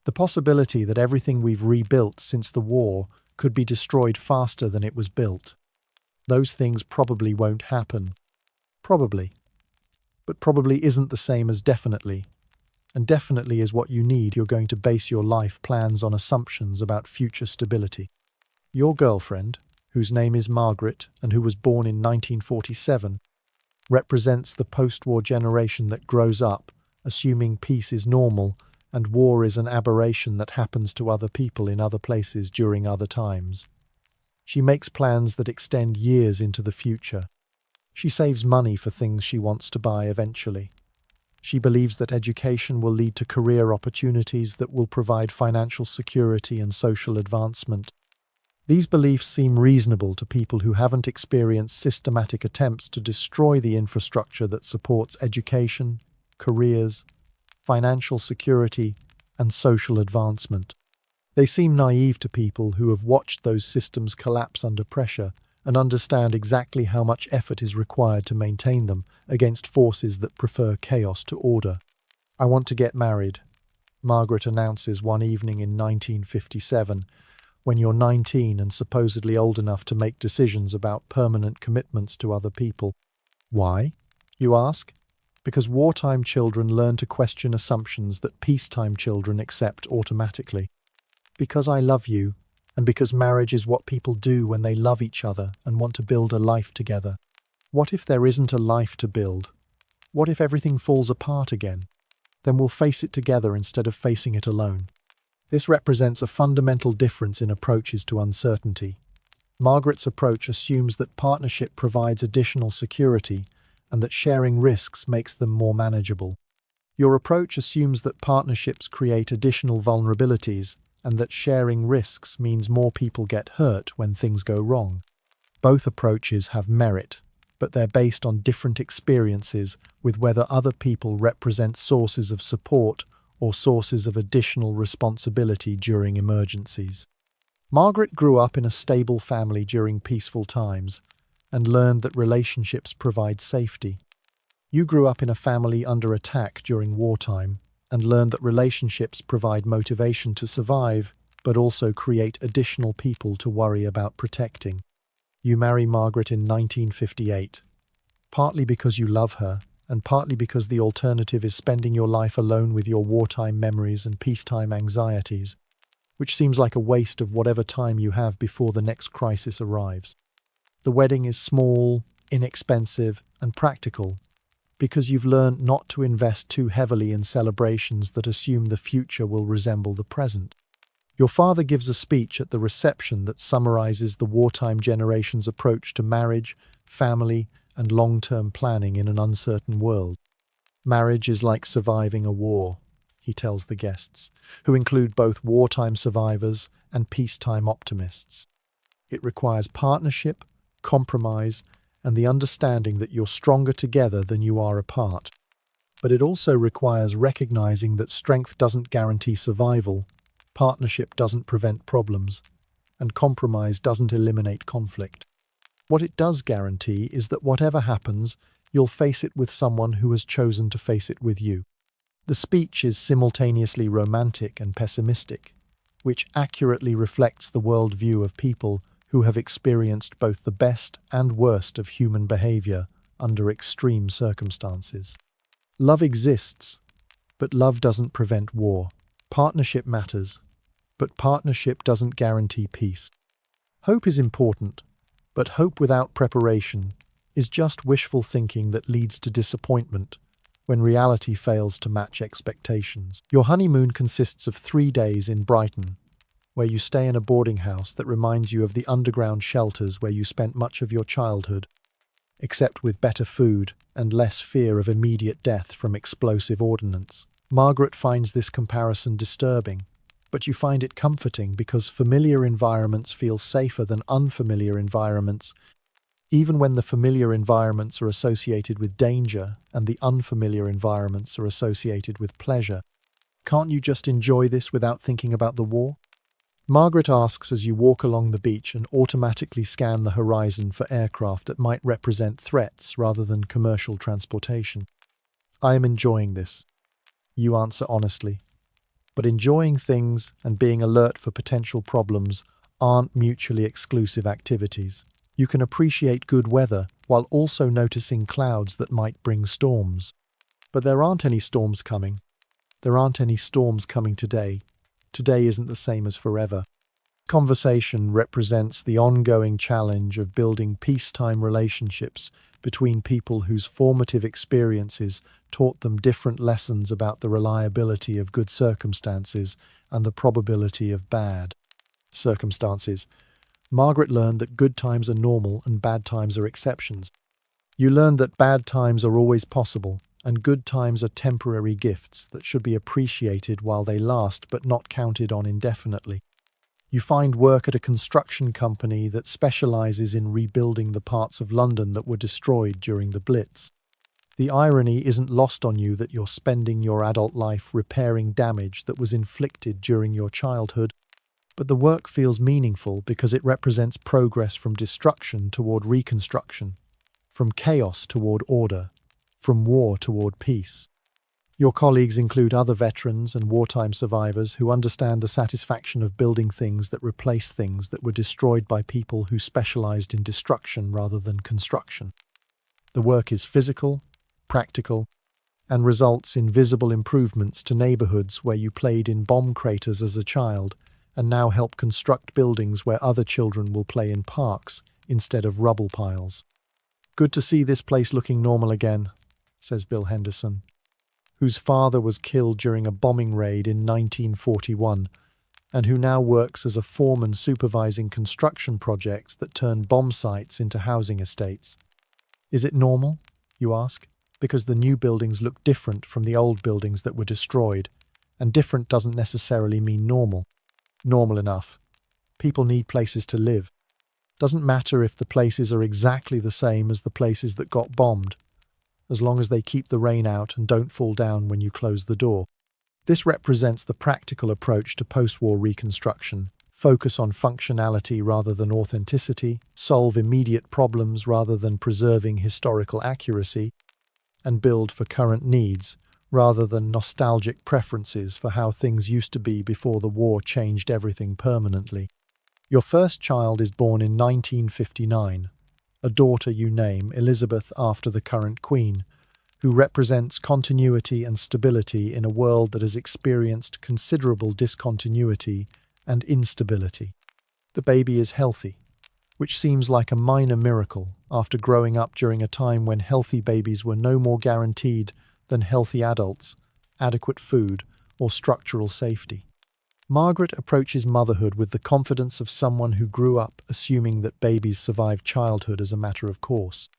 The possibility that everything we've rebuilt since the war could be destroyed faster than it was built. Those things probably won't happen. Probably. But probably isn't the same as definitely. And definitely is what you need. You're going to base your life plans on assumptions about future stability. Your girlfriend, whose name is Margaret and who was born in 1947, represents the post-war generation that grows up assuming peace is normal and war is an aberration that happens to other people in other places during other times. She makes plans that extend years into the future. She saves money for things she wants to buy eventually. She believes that education will lead to career opportunities that will provide financial security and social advancement. These beliefs seem reasonable to people who haven't experienced systematic attempts to destroy the infrastructure that supports education, careers, financial security, and social advancement. They seem naive to people who have watched those systems collapse under pressure and understand exactly how much effort is required to maintain them against forces that prefer chaos to order. I want to get married, Margaret announces one evening in 1957, when you're 19 and supposedly old enough to make decisions about permanent commitments to other people. Why, you ask? Because wartime children learn to question assumptions that peacetime children accept automatically. Because I love you, and because marriage is what people do when they love each other and want to build a life together. What if there isn't a life to build? What if everything falls apart again? Then we'll face it together instead of facing it alone. This represents a fundamental difference in approaches to uncertainty. Margaret's approach assumes that partnership provides additional security and that sharing risks makes them more manageable. Your approach assumes that partnerships create additional vulnerabilities and that sharing risks means more people get hurt when things go wrong. Both approaches have merit, but they're based on different experiences with whether other people represent sources of support or sources of additional responsibility during emergencies. Margaret grew up in a stable family during peaceful times and learned that relationships provide safety. You grew up in a family under attack during wartime and learned that relationships provide motivation to survive, but also create additional people to worry about protecting. You marry Margaret in 1958, partly because you love her, and partly because the alternative is spending your life alone with your wartime memories and peacetime anxieties, which seems like a waste of whatever time you have before the next crisis arrives. The wedding is small, inexpensive, and practical, because you've learned not to invest too heavily in celebrations that assume the future will resemble the present. Your father gives a speech at the reception that summarizes the wartime generation's approach to marriage, family, and long-term planning in an uncertain world. Marriage is like surviving a war, he tells the guests, who include both wartime survivors and peacetime optimists. It requires partnership, compromise, and the understanding that you're stronger together than you are apart. But it also requires recognizing that strength doesn't guarantee survival, partnership doesn't prevent problems, and compromise doesn't eliminate conflict. What it does guarantee is that whatever happens, you'll face it with someone who has chosen to face it with you. The speech is simultaneously romantic and pessimistic, which accurately reflects the worldview of people who have experienced both the best and worst of human behavior under extreme circumstances. Love exists, but love doesn't prevent war. Partnership matters, but partnership doesn't guarantee peace. Hope is important, but hope without preparation is just wishful thinking that leads to disappointment when reality fails to match expectations. Your honeymoon consists of 3 days in Brighton, where you stay in a boarding house that reminds you of the underground shelters where you spent much of your childhood, except with better food and less fear of immediate death from explosive ordnance. Margaret finds this comparison disturbing, but you find it comforting because familiar environments feel safer than unfamiliar environments, even when the familiar environments are associated with danger and the unfamiliar environments are associated with pleasure. Can't you just enjoy this without thinking about the war? Margaret asks as you walk along the beach and automatically scan the horizon for aircraft that might represent threats rather than commercial transportation. I am enjoying this. You answer honestly. But enjoying things and being alert for potential problems aren't mutually exclusive activities. You can appreciate good weather while also noticing clouds that might bring storms. But there aren't any storms coming. There aren't any storms coming today. Today isn't the same as forever. Conversation represents the ongoing challenge of building peacetime relationships between people whose formative experiences taught them different lessons about the reliability of good circumstances and the probability of bad circumstances. Margaret learned that good times are normal and bad times are exceptions. You learned that bad times are always possible and good times are temporary gifts that should be appreciated while they last but not counted on indefinitely. You find work at a construction company that specializes in rebuilding the parts of London that were destroyed during the Blitz. The irony isn't lost on you that you're spending your adult life repairing damage that was inflicted during your childhood, but the work feels meaningful because it represents progress from destruction toward reconstruction, from chaos toward order, from war toward peace. Your colleagues include other veterans and wartime survivors who understand the satisfaction of building things that replace things that were destroyed by people who specialized in destruction rather than construction. The work is physical, practical, and results in visible improvements to neighborhoods where you played in bomb craters as a child and now help construct buildings where other children will play in parks instead of rubble piles. Good to see this place looking normal again, says Bill Henderson, whose father was killed during a bombing raid in 1941 and who now works as a foreman supervising construction projects that turn bomb sites into housing estates. Is it normal, you ask? Because the new buildings look different from the old buildings that were destroyed, and different doesn't necessarily mean normal. Normal enough. People need places to live. Doesn't matter if the places are exactly the same as the places that got bombed, as long as they keep the rain out and don't fall down when you close the door. This represents the practical approach to post-war reconstruction. Focus on functionality rather than authenticity, solve immediate problems rather than preserving historical accuracy, and build for current needs rather than nostalgic preferences for how things used to be before the war changed everything permanently. Your first child is born in 1959, a daughter you name Elizabeth after the current queen, who represents continuity and stability in a world that has experienced considerable discontinuity and instability. The baby is healthy, which seems like a minor miracle after growing up during a time when healthy babies were no more guaranteed than healthy adults, adequate food, or structural safety. Margaret approaches motherhood with the confidence of someone who grew up assuming that babies survive childhood as a matter of course.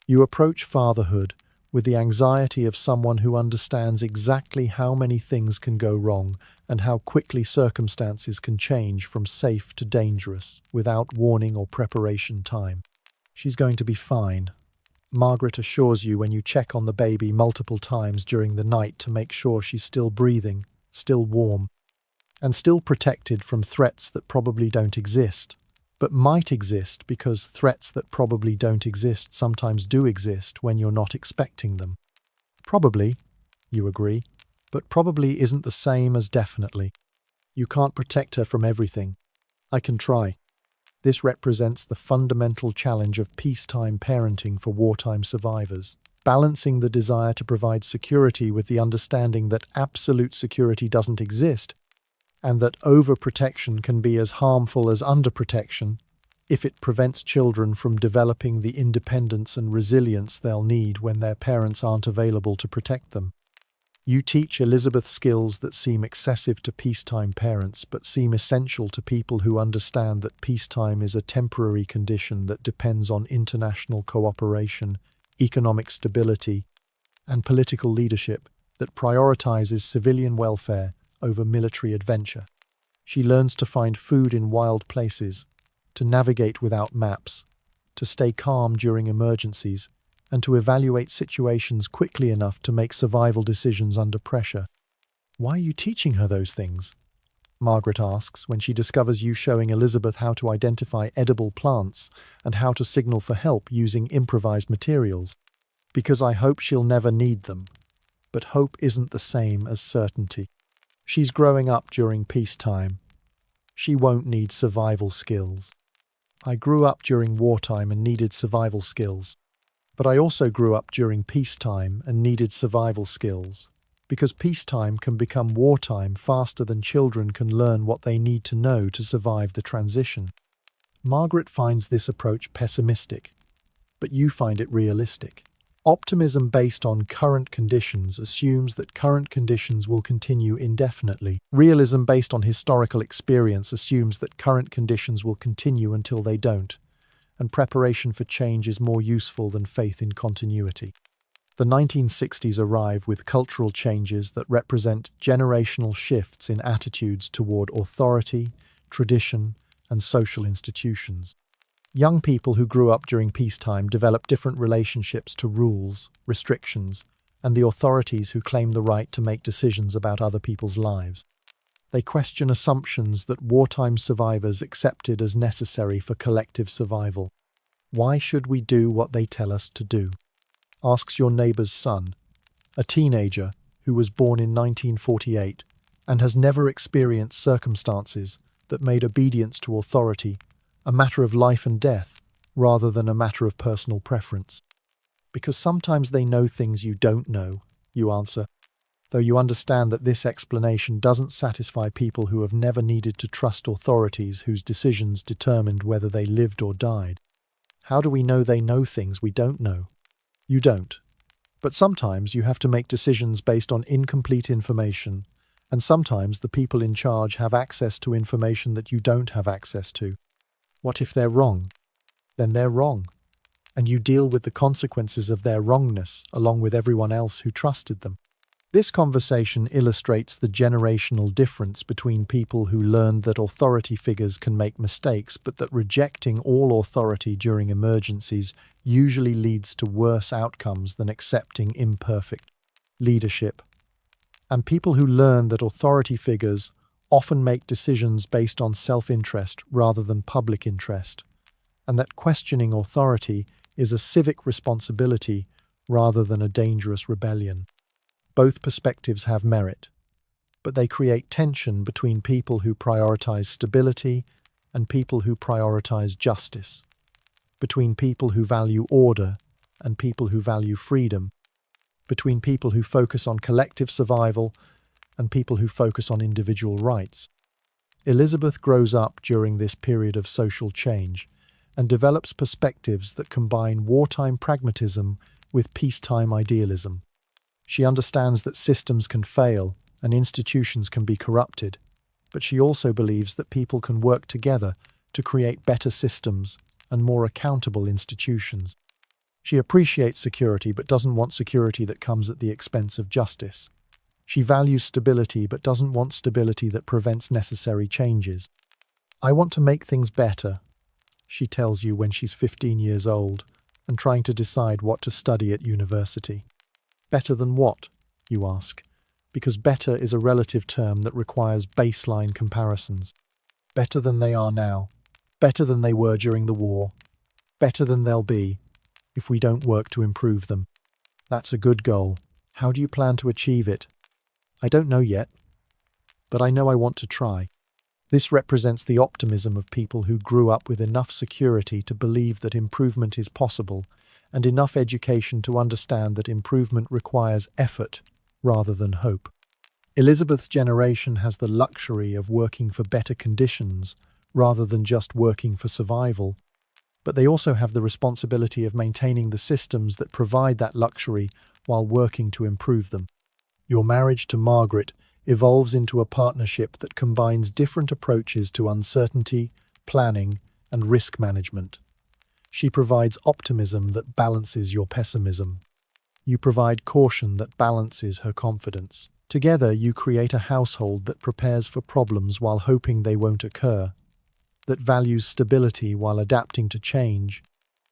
You approach fatherhood with the anxiety of someone who understands exactly how many things can go wrong and how quickly circumstances can change from safe to dangerous without warning or preparation time. She's going to be fine. Margaret assures you when you check on the baby multiple times during the night to make sure she's still breathing, still warm, and still protected from threats that probably don't exist, but might exist because threats that probably don't exist sometimes do exist when you're not expecting them. Probably, you agree, but probably isn't the same as definitely. You can't protect her from everything. I can try. This represents the fundamental challenge of peacetime parenting for wartime survivors, balancing the desire to provide security with the understanding that absolute security doesn't exist, and that overprotection can be as harmful as underprotection if it prevents children from developing the independence and resilience they'll need when their parents aren't available to protect them. You teach Elizabeth skills that seem excessive to peacetime parents, but seem essential to people who understand that peacetime is a temporary condition that depends on international cooperation, economic stability, and political leadership that prioritizes civilian welfare over military adventure. She learns to find food in wild places, to navigate without maps, to stay calm during emergencies, and to evaluate situations quickly enough to make survival decisions under pressure. Why are you teaching her those things? Margaret asks when she discovers you showing Elizabeth how to identify edible plants and how to signal for help using improvised materials. Because I hope she'll never need them. But hope isn't the same as certainty. She's growing up during peacetime. She won't need survival skills. I grew up during wartime and needed survival skills. But I also grew up during peacetime and needed survival skills. Because peacetime can become wartime faster than children can learn what they need to know to survive the transition. Margaret finds this approach pessimistic, but you find it realistic. Optimism based on current conditions assumes that current conditions will continue indefinitely. Realism based on historical experience assumes that current conditions will continue until they don't, and preparation for change is more useful than faith in continuity. The 1960s arrive with cultural changes that represent generational shifts in attitudes toward authority, tradition, and social institutions. Young people who grew up during peacetime develop different relationships to rules, restrictions, and the authorities who claim the right to make decisions about other people's lives. They question assumptions that wartime survivors accepted as necessary for collective survival. Why should we do what they tell us to do? Asks your neighbor's son, a teenager who was born in 1948 and has never experienced circumstances that made obedience to authority a matter of life and death rather than a matter of personal preference. Because sometimes they know things you don't know, you answer, though you understand that this explanation doesn't satisfy people who have never needed to trust authorities whose decisions determined whether they lived or died. How do we know they know things we don't know? You don't. But sometimes you have to make decisions based on incomplete information, and sometimes the people in charge have access to information that you don't have access to. What if they're wrong? Then they're wrong, and you deal with the consequences of their wrongness along with everyone else who trusted them. This conversation illustrates the generational difference between people who learned that authority figures can make mistakes, but that rejecting all authority during emergencies usually leads to worse outcomes than accepting imperfect leadership, and people who learn that authority figures often make decisions based on self-interest rather than public interest, and that questioning authority is a civic responsibility rather than a dangerous rebellion. Both perspectives have merit, but they create tension between people who prioritize stability and people who prioritize justice, between people who value order and people who value freedom, between people who focus on collective survival and people who focus on individual rights. Elizabeth grows up during this period of social change and develops perspectives that combine wartime pragmatism with peacetime idealism. She understands that systems can fail and institutions can be corrupted, but she also believes that people can work together to create better systems and more accountable institutions. She appreciates security but doesn't want security that comes at the expense of justice. She values stability but doesn't want stability that prevents necessary changes. I want to make things better, she tells you when she's 15 years old and trying to decide what to study at university. Better than what? You ask, because better is a relative term that requires baseline comparisons. Better than they are now, better than they were during the war, better than they'll be if we don't work to improve them. That's a good goal. How do you plan to achieve it? I don't know yet, but I know I want to try. This represents the optimism of people who grew up with enough security to believe that improvement is possible and enough education to understand that improvement requires effort rather than hope. Elizabeth's generation has the luxury of working for better conditions rather than just working for survival, but they also have the responsibility of maintaining the systems that provide that luxury while working to improve them. Your marriage to Margaret evolves into a partnership that combines different approaches to uncertainty, planning, and risk management. She provides optimism that balances your pessimism. You provide caution that balances her confidence. Together, you create a household that prepares for problems while hoping they won't occur, that values stability while adapting to change,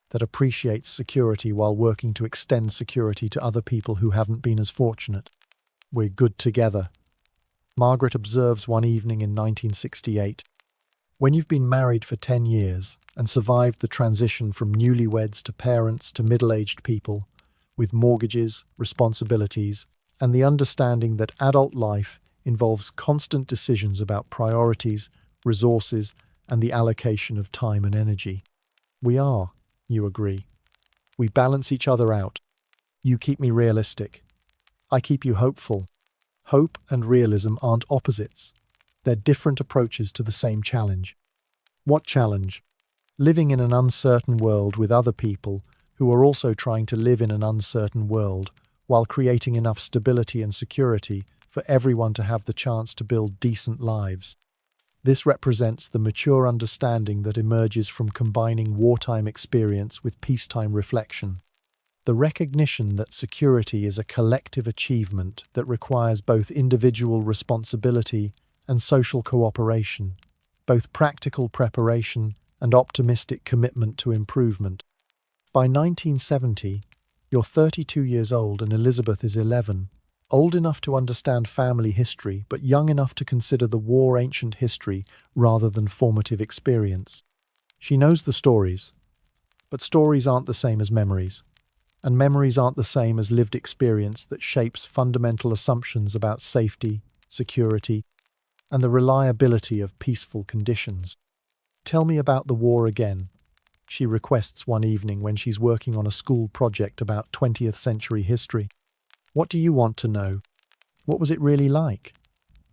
that appreciates security while working to extend security to other people who haven't been as fortunate. We're good together. Margaret observes one evening in 1968. When you've been married for 10 years and survived the transition from newlyweds to parents to middle-aged people, with mortgages, responsibilities, and the understanding that adult life involves constant decisions about priorities, resources, and the allocation of time and energy. We are, you agree. We balance each other out. You keep me realistic. I keep you hopeful. Hope and realism aren't opposites. They're different approaches to the same challenge. What challenge? Living in an uncertain world with other people who are also trying to live in an uncertain world while creating enough stability and security for everyone to have the chance to build decent lives. This represents the mature understanding that emerges from combining wartime experience with peacetime reflection. The recognition that security is a collective achievement that requires both individual responsibility and social cooperation, both practical preparation and optimistic commitment to improvement. By 1970, you're 32 years old and Elizabeth is 11, old enough to understand family history but young enough to consider the war ancient history rather than formative experience. She knows the stories, but stories aren't the same as memories, and memories aren't the same as lived experience that shapes fundamental assumptions about safety, security, and the reliability of peaceful conditions. Tell me about the war again, she requests one evening when she's working on a school project about 20th century history. What do you want to know? What was it really like?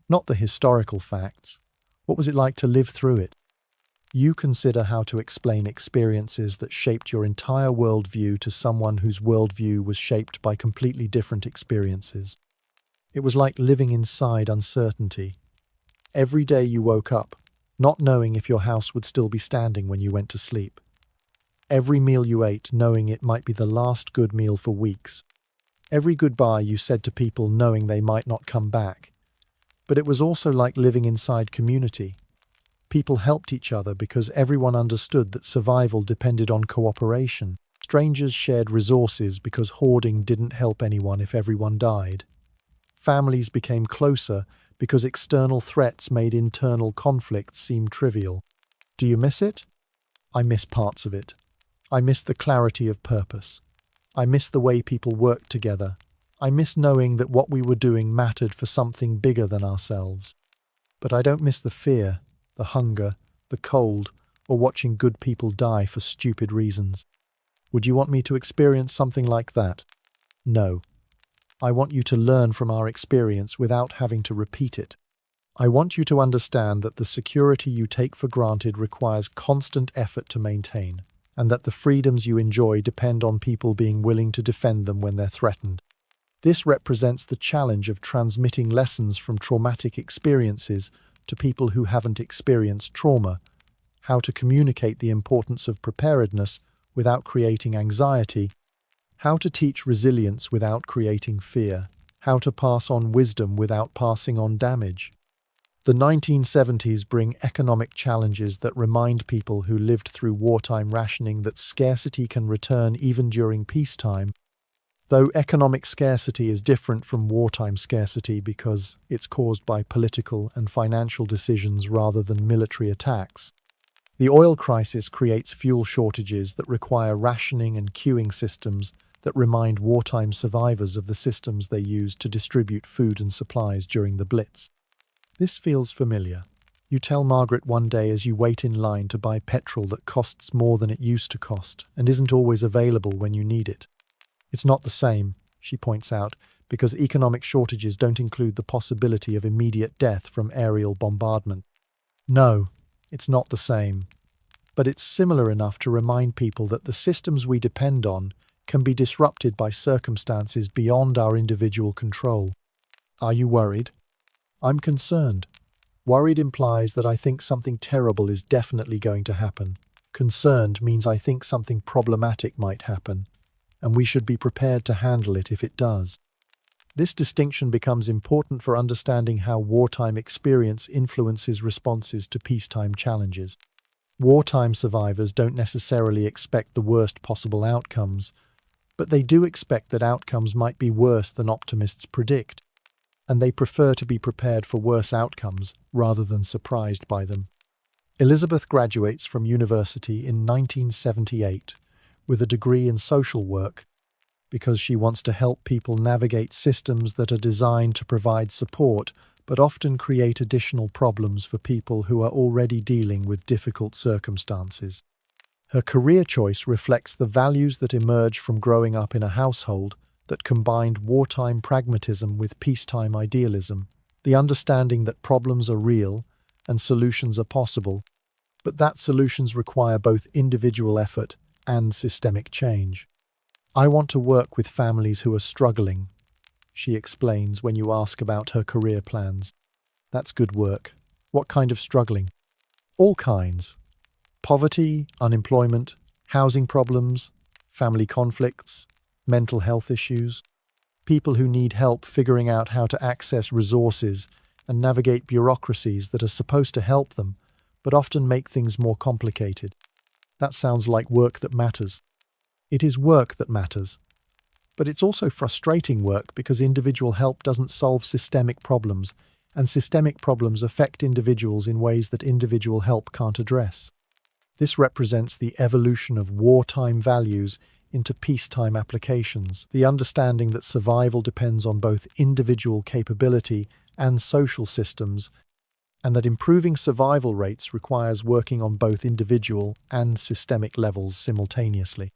Not the historical facts. What was it like to live through it? You consider how to explain experiences that shaped your entire worldview to someone whose worldview was shaped by completely different experiences. It was like living inside uncertainty. Every day you woke up, not knowing if your house would still be standing when you went to sleep. Every meal you ate, knowing it might be the last good meal for weeks. Every goodbye you said to people knowing they might not come back. But it was also like living inside community. People helped each other because everyone understood that survival depended on cooperation. Strangers shared resources because hoarding didn't help anyone if everyone died. Families became closer because external threats made internal conflicts seem trivial. Do you miss it? I miss parts of it. I miss the clarity of purpose. I miss the way people worked together. I miss knowing that what we were doing mattered for something bigger than ourselves. But I don't miss the fear, the hunger, the cold, or watching good people die for stupid reasons. Would you want me to experience something like that? No. I want you to learn from our experience without having to repeat it. I want you to understand that the security you take for granted requires constant effort to maintain, and that the freedoms you enjoy depend on people being willing to defend them when they're threatened. This represents the challenge of transmitting lessons from traumatic experiences to people who haven't experienced trauma, how to communicate the importance of preparedness without creating anxiety, how to teach resilience without creating fear, how to pass on wisdom without passing on damage. The 1970s bring economic challenges that remind people who lived through wartime rationing that scarcity can return even during peacetime, though economic scarcity is different from wartime scarcity because it's caused by political and financial decisions rather than military attacks. The oil crisis creates fuel shortages that require rationing and queuing systems that remind wartime survivors of the systems they used to distribute food and supplies during the Blitz. This feels familiar. You tell Margaret one day as you wait in line to buy petrol that costs more than it used to cost and isn't always available when you need it. It's not the same, she points out, because economic shortages don't include the possibility of immediate death from aerial bombardment. No, it's not the same. But it's similar enough to remind people that the systems we depend on can be disrupted by circumstances beyond our individual control. Are you worried? I'm concerned. Worried implies that I think something terrible is definitely going to happen. Concerned means I think something problematic might happen, and we should be prepared to handle it if it does. This distinction becomes important for understanding how wartime experience influences responses to peacetime challenges. Wartime survivors don't necessarily expect the worst possible outcomes, but they do expect that outcomes might be worse than optimists predict, and they prefer to be prepared for worse outcomes rather than surprised by them. Elizabeth graduates from university in 1978 with a degree in social work because she wants to help people navigate systems that are designed to provide support but often create additional problems for people who are already dealing with difficult circumstances. Her career choice reflects the values that emerge from growing up in a household that combined wartime pragmatism with peacetime idealism, the understanding that problems are real and solutions are possible, but that solutions require both individual effort and systemic change. I want to work with families who are struggling, she explains when you ask about her career plans. That's good work. What kind of struggling? All kinds. Poverty, unemployment, housing problems, family conflicts, mental health issues, people who need help figuring out how to access resources and navigate bureaucracies that are supposed to help them, but often make things more complicated. That sounds like work that matters. It is work that matters. But it's also frustrating work because individual help doesn't solve systemic problems, and systemic problems affect individuals in ways that individual help can't address. This represents the evolution of wartime values into peacetime applications, the understanding that survival depends on both individual capability and social systems, and that improving survival rates requires working on both individual and systemic levels simultaneously.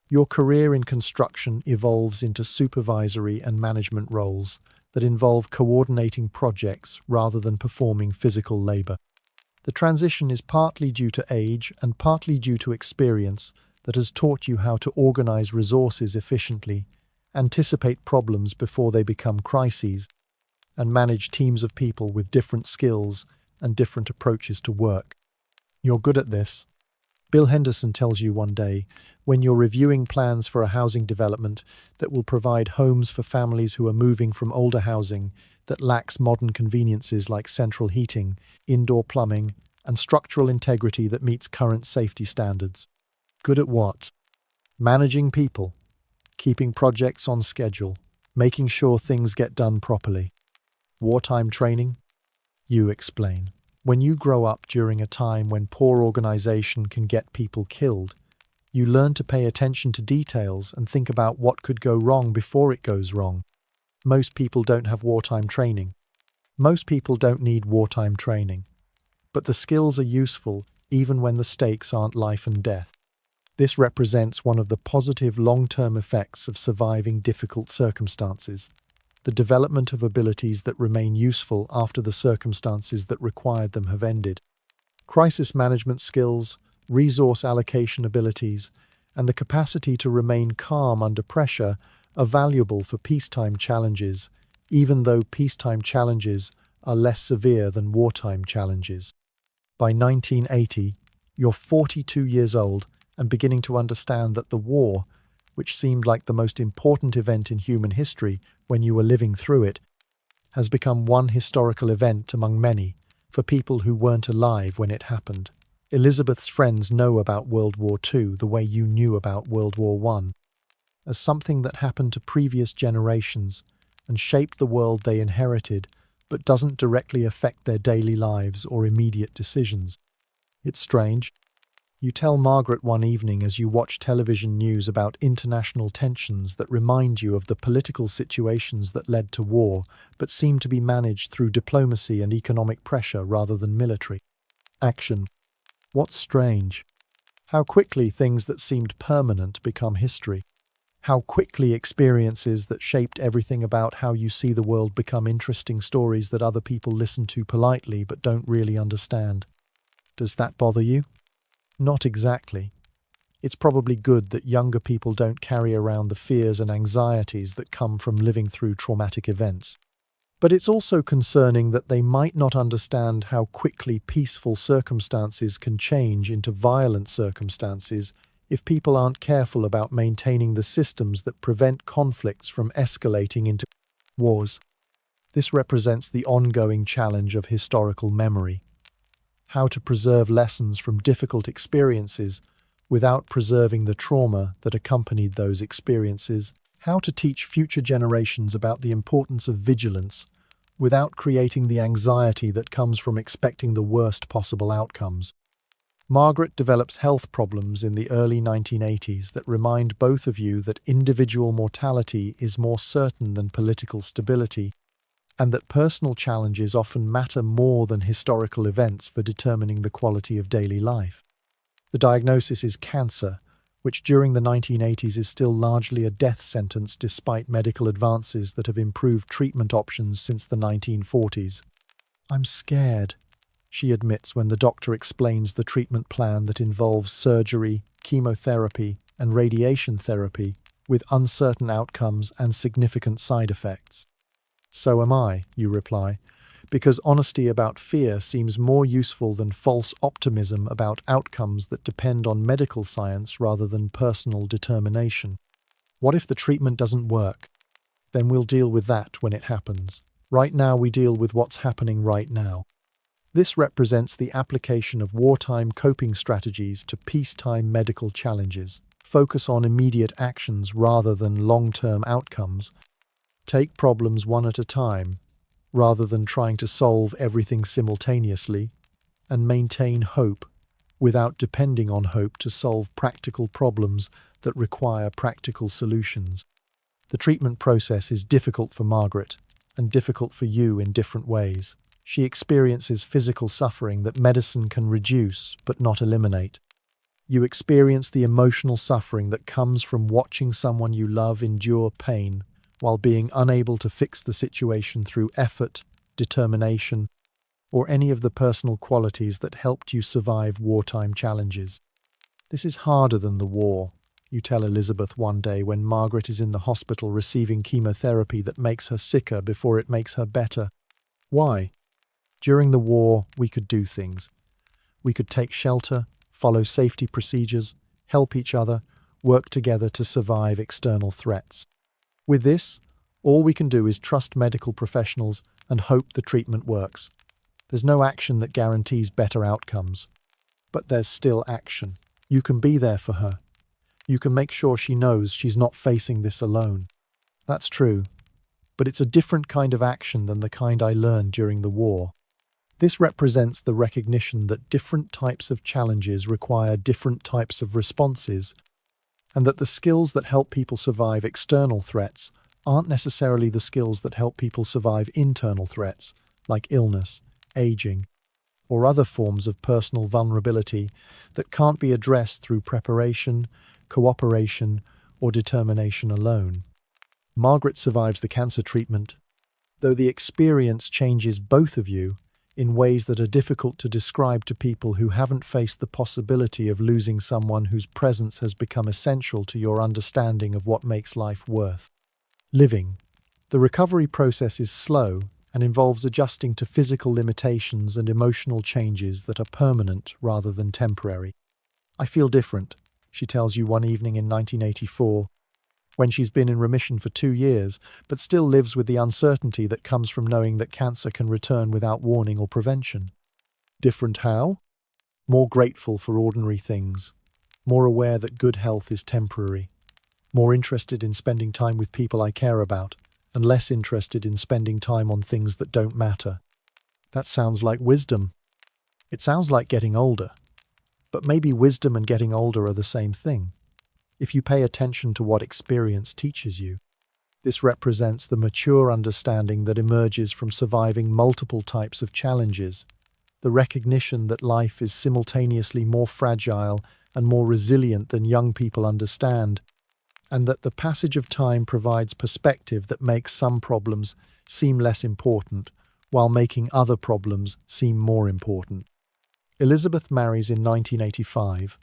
Your career in construction evolves into supervisory and management roles that involve coordinating projects rather than performing physical labor. The transition is partly due to age and partly due to experience that has taught you how to organize resources efficiently, anticipate problems before they become crises, and manage teams of people with different skills and different approaches to work. You're good at this. Bill Henderson tells you one day, when you're reviewing plans for a housing development that will provide homes for families who are moving from older housing that lacks modern conveniences like central heating, indoor plumbing, and structural integrity that meets current safety standards. Good at what? Managing people, keeping projects on schedule, making sure things get done properly. Wartime training? You explain. When you grow up during a time when poor organization can get people killed, you learn to pay attention to details and think about what could go wrong before it goes wrong. Most people don't have wartime training. Most people don't need wartime training. But the skills are useful even when the stakes aren't life and death. This represents one of the positive long-term effects of surviving difficult circumstances, the development of abilities that remain useful after the circumstances that required them have ended. Crisis management skills, resource allocation abilities, and the capacity to remain calm under pressure are valuable for peacetime challenges, even though peacetime challenges are less severe than wartime challenges. By 1980, you're 42 years old and beginning to understand that the war, which seemed like the most important event in human history when you were living through it, has become one historical event among many for people who weren't alive when it happened. Elizabeth's friends know about World War II the way you knew about World War I, as something that happened to previous generations and shaped the world they inherited, but doesn't directly affect their daily lives or immediate decisions. It's strange. You tell Margaret one evening as you watch television news about international tensions that remind you of the political situations that led to war, but seem to be managed through diplomacy and economic pressure rather than military action. What's strange? How quickly things that seemed permanent become history. How quickly experiences that shaped everything about how you see the world become interesting stories that other people listen to politely but don't really understand. Does that bother you? Not exactly. It's probably good that younger people don't carry around the fears and anxieties that come from living through traumatic events. But it's also concerning that they might not understand how quickly peaceful circumstances can change into violent circumstances if people aren't careful about maintaining the systems that prevent conflicts from escalating into wars. This represents the ongoing challenge of historical memory. How to preserve lessons from difficult experiences without preserving the trauma that accompanied those experiences. How to teach future generations about the importance of vigilance without creating the anxiety that comes from expecting the worst possible outcomes. Margaret develops health problems in the early 1980s that remind both of you that individual mortality is more certain than political stability, and that personal challenges often matter more than historical events for determining the quality of daily life. The diagnosis is cancer, which during the 1980s is still largely a death sentence despite medical advances that have improved treatment options since the 1940s. "I'm scared," she admits when the doctor explains the treatment plan that involves surgery, chemotherapy, and radiation therapy with uncertain outcomes and significant side effects. "So am I," you reply, because honesty about fear seems more useful than false optimism about outcomes that depend on medical science rather than personal determination. What if the treatment doesn't work? Then we'll deal with that when it happens. Right now we deal with what's happening right now. This represents the application of wartime coping strategies to peacetime medical challenges. Focus on immediate actions rather than long-term outcomes. Take problems one at a time, rather than trying to solve everything simultaneously, and maintain hope without depending on hope to solve practical problems that require practical solutions. The treatment process is difficult for Margaret, and difficult for you in different ways. She experiences physical suffering that medicine can reduce but not eliminate. You experience the emotional suffering that comes from watching someone you love endure pain while being unable to fix the situation through effort, determination, or any of the personal qualities that helped you survive wartime challenges. "This is harder than the war," you tell Elizabeth one day when Margaret is in the hospital receiving chemotherapy that makes her sicker before it makes her better. "Why? During the war, we could do things. We could take shelter, follow safety procedures, help each other, work together to survive external threats. With this, all we can do is trust medical professionals and hope the treatment works. There's no action that guarantees better outcomes. But there's still action. You can be there for her. You can make sure she knows she's not facing this alone." That's true, but it's a different kind of action than the kind I learned during the war. This represents the recognition that different types of challenges require different types of responses, and that the skills that help people survive external threats aren't necessarily the skills that help people survive internal threats, like illness, aging, or other forms of personal vulnerability that can't be addressed through preparation, cooperation, or determination alone. Margaret survives the cancer treatment, though the experience changes both of you in ways that are difficult to describe to people who haven't faced the possibility of losing someone whose presence has become essential to your understanding of what makes life worth living. The recovery process is slow and involves adjusting to physical limitations and emotional changes that are permanent rather than temporary. "I feel different," she tells you one evening in 1984, when she's been in remission for 2 years, but still lives with the uncertainty that comes from knowing that cancer can return without warning or prevention. Different how? More grateful for ordinary things, more aware that good health is temporary, more interested in spending time with people I care about, and less interested in spending time on things that don't matter. That sounds like wisdom. It sounds like getting older. But maybe wisdom and getting older are the same thing, if you pay attention to what experience teaches you. This represents the mature understanding that emerges from surviving multiple types of challenges, the recognition that life is simultaneously more fragile and more resilient than young people understand, and that the passage of time provides perspective that makes some problems seem less important, while making other problems seem more important. Elizabeth marries in 1985,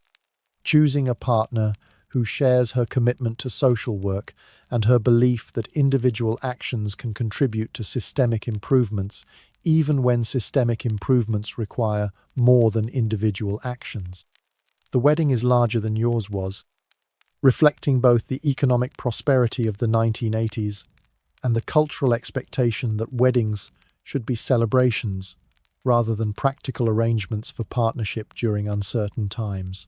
choosing a partner who shares her commitment to social work and her belief that individual actions can contribute to systemic improvements, even when systemic improvements require more than individual actions. The wedding is larger than yours was, reflecting both the economic prosperity of the 1980s and the cultural expectation that weddings should be celebrations rather than practical arrangements for partnership during uncertain times.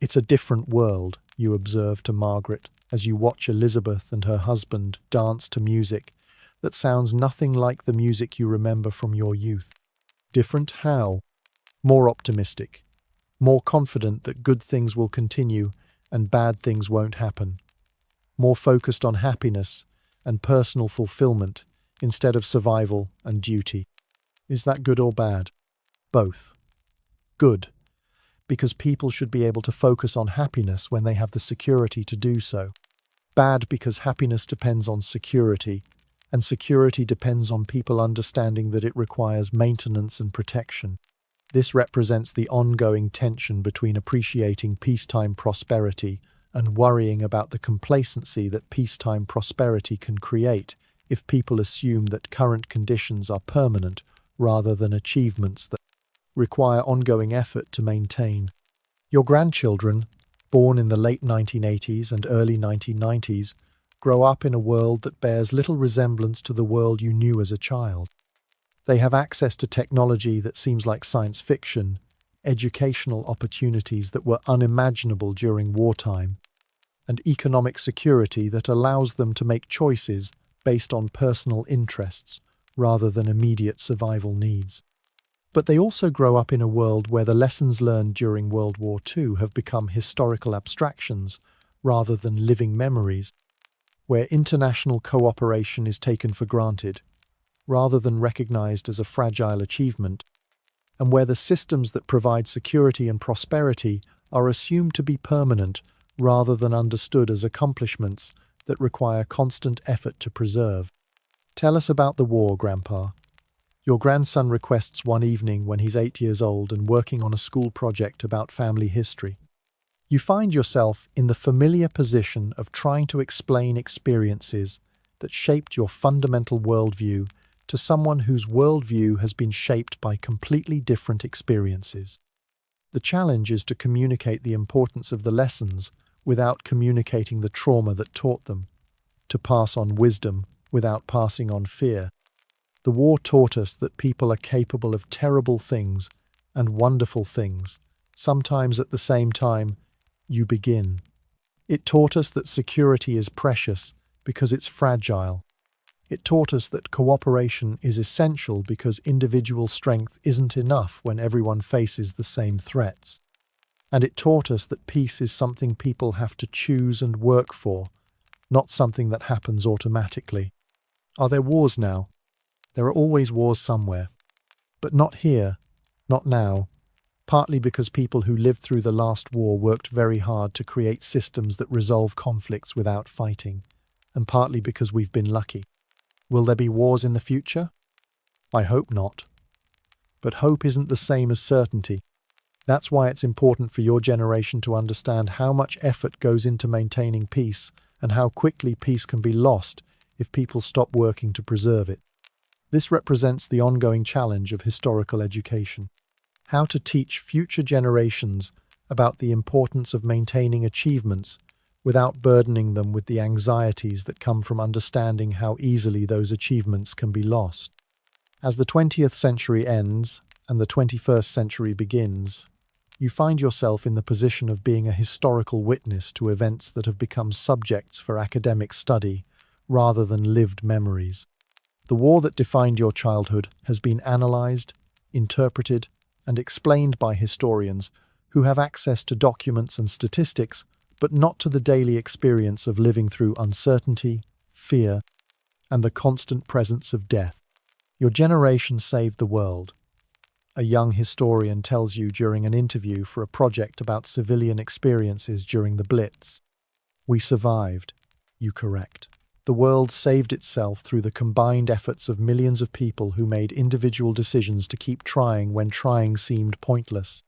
"It's a different world," you observe to Margaret as you watch Elizabeth and her husband dance to music that sounds nothing like the music you remember from your youth. Different how? More optimistic, more confident that good things will continue and bad things won't happen, more focused on happiness and personal fulfillment instead of survival and duty. Is that good or bad? Both. Good, because people should be able to focus on happiness when they have the security to do so. Bad, because happiness depends on security, and security depends on people understanding that it requires maintenance and protection. This represents the ongoing tension between appreciating peacetime prosperity and worrying about the complacency that peacetime prosperity can create if people assume that current conditions are permanent rather than achievements that require ongoing effort to maintain. Your grandchildren, born in the late 1980s and early 1990s, grow up in a world that bears little resemblance to the world you knew as a child. They have access to technology that seems like science fiction, educational opportunities that were unimaginable during wartime, and economic security that allows them to make choices based on personal interests rather than immediate survival needs. But they also grow up in a world where the lessons learned during World War II have become historical abstractions rather than living memories, where international cooperation is taken for granted rather than recognized as a fragile achievement, and where the systems that provide security and prosperity are assumed to be permanent rather than understood as accomplishments that require constant effort to preserve. "Tell us about the war, Grandpa." Your grandson requests one evening when he's 8 years old and working on a school project about family history. You find yourself in the familiar position of trying to explain experiences that shaped your fundamental worldview to someone whose worldview has been shaped by completely different experiences. The challenge is to communicate the importance of the lessons without communicating the trauma that taught them, to pass on wisdom without passing on fear. The war taught us that people are capable of terrible things and wonderful things, sometimes at the same time. You begin. It taught us that security is precious because it's fragile. It taught us that cooperation is essential because individual strength isn't enough when everyone faces the same threats. And it taught us that peace is something people have to choose and work for, not something that happens automatically. Are there wars now? There are always wars somewhere. But not here, not now, partly because people who lived through the last war worked very hard to create systems that resolve conflicts without fighting, and partly because we've been lucky. Will there be wars in the future? I hope not. But hope isn't the same as certainty. That's why it's important for your generation to understand how much effort goes into maintaining peace and how quickly peace can be lost if people stop working to preserve it. This represents the ongoing challenge of historical education. How to teach future generations about the importance of maintaining achievements without burdening them with the anxieties that come from understanding how easily those achievements can be lost. As the 20th century ends and the 21st century begins, you find yourself in the position of being a historical witness to events that have become subjects for academic study rather than lived memories. The war that defined your childhood has been analyzed, interpreted, and explained by historians who have access to documents and statistics, but not to the daily experience of living through uncertainty, fear, and the constant presence of death. Your generation saved the world, a young historian tells you during an interview for a project about civilian experiences during the Blitz. We survived, you correct. The world saved itself through the combined efforts of millions of people who made individual decisions to keep trying when trying seemed pointless.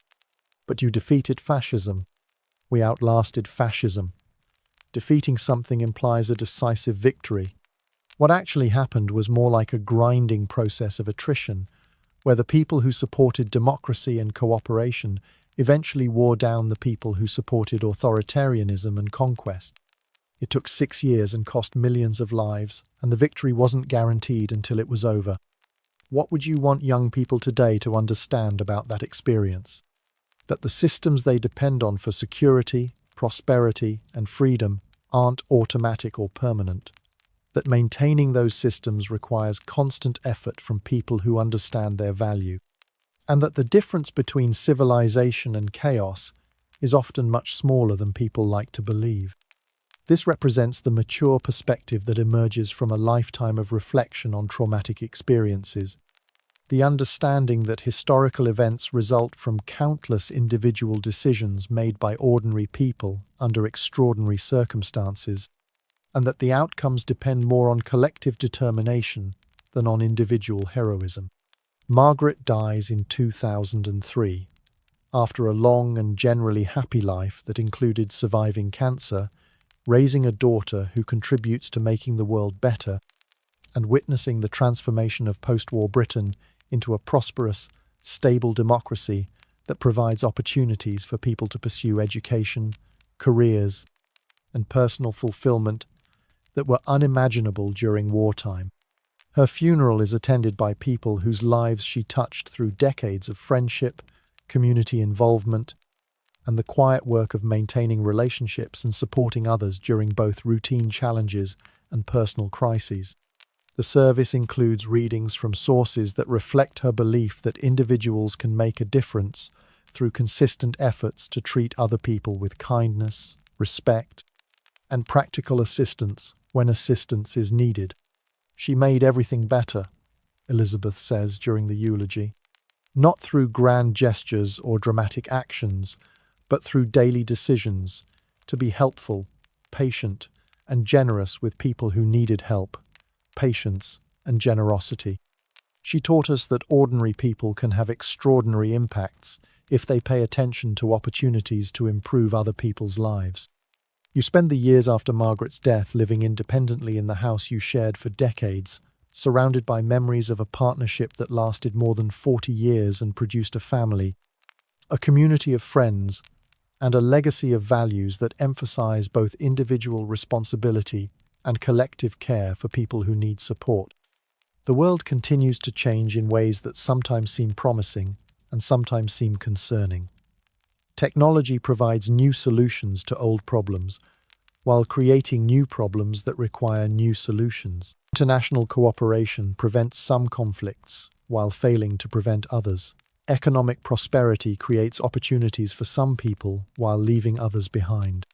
But you defeated fascism. We outlasted fascism. Defeating something implies a decisive victory. What actually happened was more like a grinding process of attrition, where the people who supported democracy and cooperation eventually wore down the people who supported authoritarianism and conquest. It took 6 years and cost millions of lives, and the victory wasn't guaranteed until it was over. What would you want young people today to understand about that experience? That the systems they depend on for security, prosperity, and freedom aren't automatic or permanent. That maintaining those systems requires constant effort from people who understand their value. And that the difference between civilization and chaos is often much smaller than people like to believe. This represents the mature perspective that emerges from a lifetime of reflection on traumatic experiences. The understanding that historical events result from countless individual decisions made by ordinary people under extraordinary circumstances, and that the outcomes depend more on collective determination than on individual heroism. Margaret dies in 2003. After a long and generally happy life that included surviving cancer, raising a daughter who contributes to making the world better, and witnessing the transformation of post-war Britain into a prosperous, stable democracy that provides opportunities for people to pursue education, careers, and personal fulfillment that were unimaginable during wartime. Her funeral is attended by people whose lives she touched through decades of friendship, community involvement, and the quiet work of maintaining relationships and supporting others during both routine challenges and personal crises. The service includes readings from sources that reflect her belief that individuals can make a difference through consistent efforts to treat other people with kindness, respect, and practical assistance when assistance is needed. She made everything better, Elizabeth says during the eulogy, not through grand gestures or dramatic actions, but through daily decisions to be helpful, patient, and generous with people who needed help, patience, and generosity. She taught us that ordinary people can have extraordinary impacts if they pay attention to opportunities to improve other people's lives. You spend the years after Margaret's death living independently in the house you shared for decades, surrounded by memories of a partnership that lasted more than 40 years and produced a family, a community of friends, and a legacy of values that emphasize both individual responsibility and collective care for people who need support. The world continues to change in ways that sometimes seem promising and sometimes seem concerning. Technology provides new solutions to old problems, while creating new problems that require new solutions. International cooperation prevents some conflicts, while failing to prevent others. Economic prosperity creates opportunities for some people, while leaving others behind.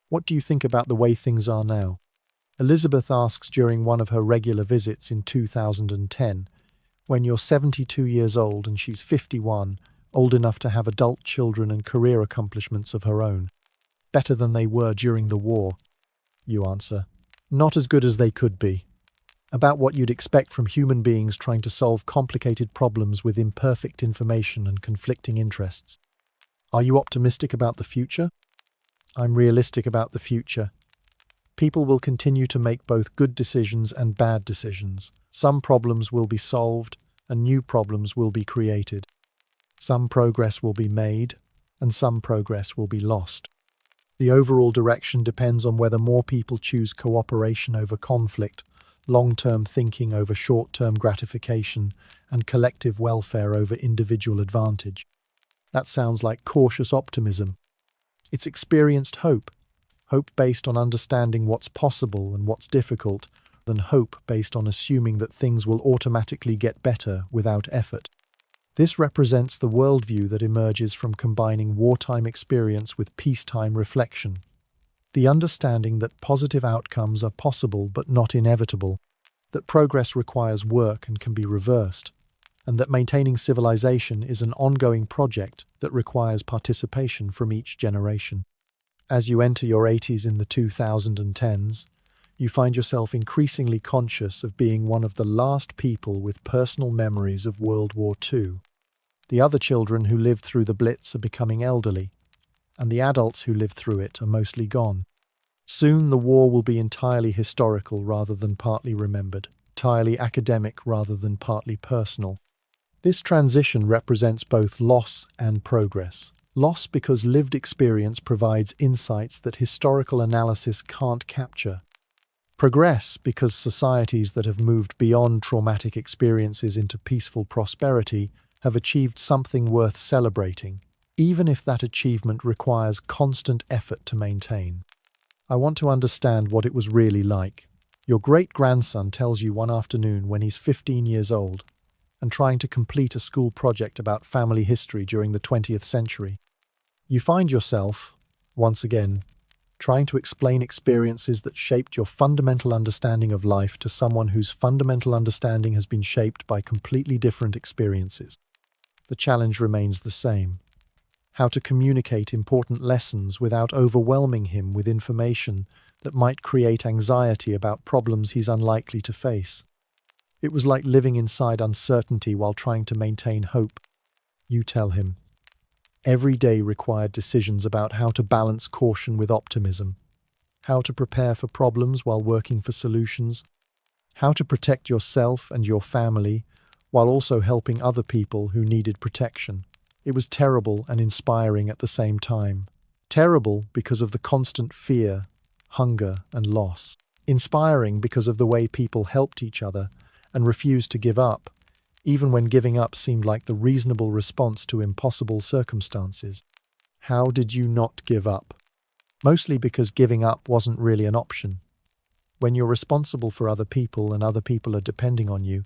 What do you think about the way things are now? Elizabeth asks during one of her regular visits in 2010, when you're 72 years old and she's 51, old enough to have adult children and career accomplishments of her own. Better than they were during the war, you answer. Not as good as they could be. About what you'd expect from human beings trying to solve complicated problems with imperfect information and conflicting interests. Are you optimistic about the future? I'm realistic about the future. People will continue to make both good decisions and bad decisions. Some problems will be solved, and new problems will be created. Some progress will be made, and some progress will be lost. The overall direction depends on whether more people choose cooperation over conflict, long-term thinking over short-term gratification, and collective welfare over individual advantage. That sounds like cautious optimism. It's experienced hope based on understanding what's possible and what's difficult, than hope based on assuming that things will automatically get better without effort. This represents the worldview that emerges from combining wartime experience with peacetime reflection. The understanding that positive outcomes are possible but not inevitable, that progress requires work and can be reversed, and that maintaining civilization is an ongoing project that requires participation from each generation. As you enter your 80s in the 2010s, you find yourself increasingly conscious of being one of the last people with personal memories of World War II. The other children who lived through the Blitz are becoming elderly. and the adults who lived through it are mostly gone. Soon the war will be entirely historical rather than partly remembered, entirely academic rather than partly personal. This transition represents both loss and progress. Loss because lived experience provides insights that historical analysis can't capture. Progress because societies that have moved beyond traumatic experiences into peaceful prosperity have achieved something worth celebrating, even if that achievement requires constant effort to maintain. I want to understand what it was really like. Your great-grandson tells you one afternoon when he's 15 years old and trying to complete a school project about family history during the 20th century. You find yourself, once again, trying to explain experiences that shaped your fundamental understanding of life to someone whose fundamental understanding has been shaped by completely different experiences. The challenge remains the same: how to communicate important lessons without overwhelming him with information that might create anxiety about problems he's unlikely to face. It was like living inside uncertainty while trying to maintain hope. You tell him. Every day required decisions about how to balance caution with optimism, how to prepare for problems while working for solutions, how to protect yourself and your family while also helping other people who needed protection. It was terrible and inspiring at the same time. Terrible because of the constant fear, hunger, and loss. Inspiring because of the way people helped each other and refused to give up, even when giving up seemed like the reasonable response to impossible circumstances. How did you not give up? Mostly because giving up wasn't really an option. When you're responsible for other people and other people are depending on you,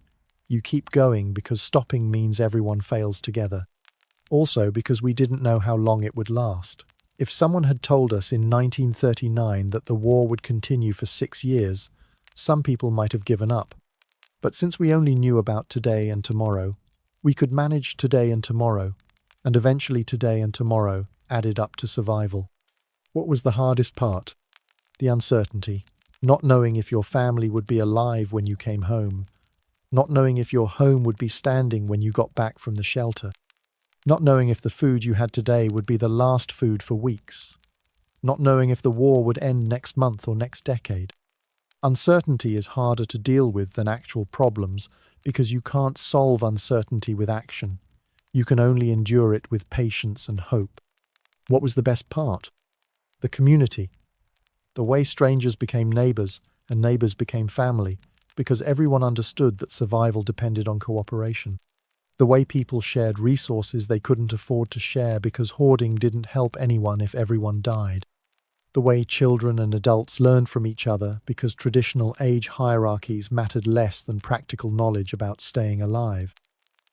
you keep going because stopping means everyone fails together. Also because we didn't know how long it would last. If someone had told us in 1939 that the war would continue for 6 years, some people might have given up. But since we only knew about today and tomorrow, we could manage today and tomorrow, and eventually today and tomorrow added up to survival. What was the hardest part? The uncertainty. Not knowing if your family would be alive when you came home. Not knowing if your home would be standing when you got back from the shelter. Not knowing if the food you had today would be the last food for weeks. Not knowing if the war would end next month or next decade. Uncertainty is harder to deal with than actual problems because you can't solve uncertainty with action. You can only endure it with patience and hope. What was the best part? The community. The way strangers became neighbors and neighbors became family because everyone understood that survival depended on cooperation. The way people shared resources they couldn't afford to share because hoarding didn't help anyone if everyone died. The way children and adults learned from each other because traditional age hierarchies mattered less than practical knowledge about staying alive.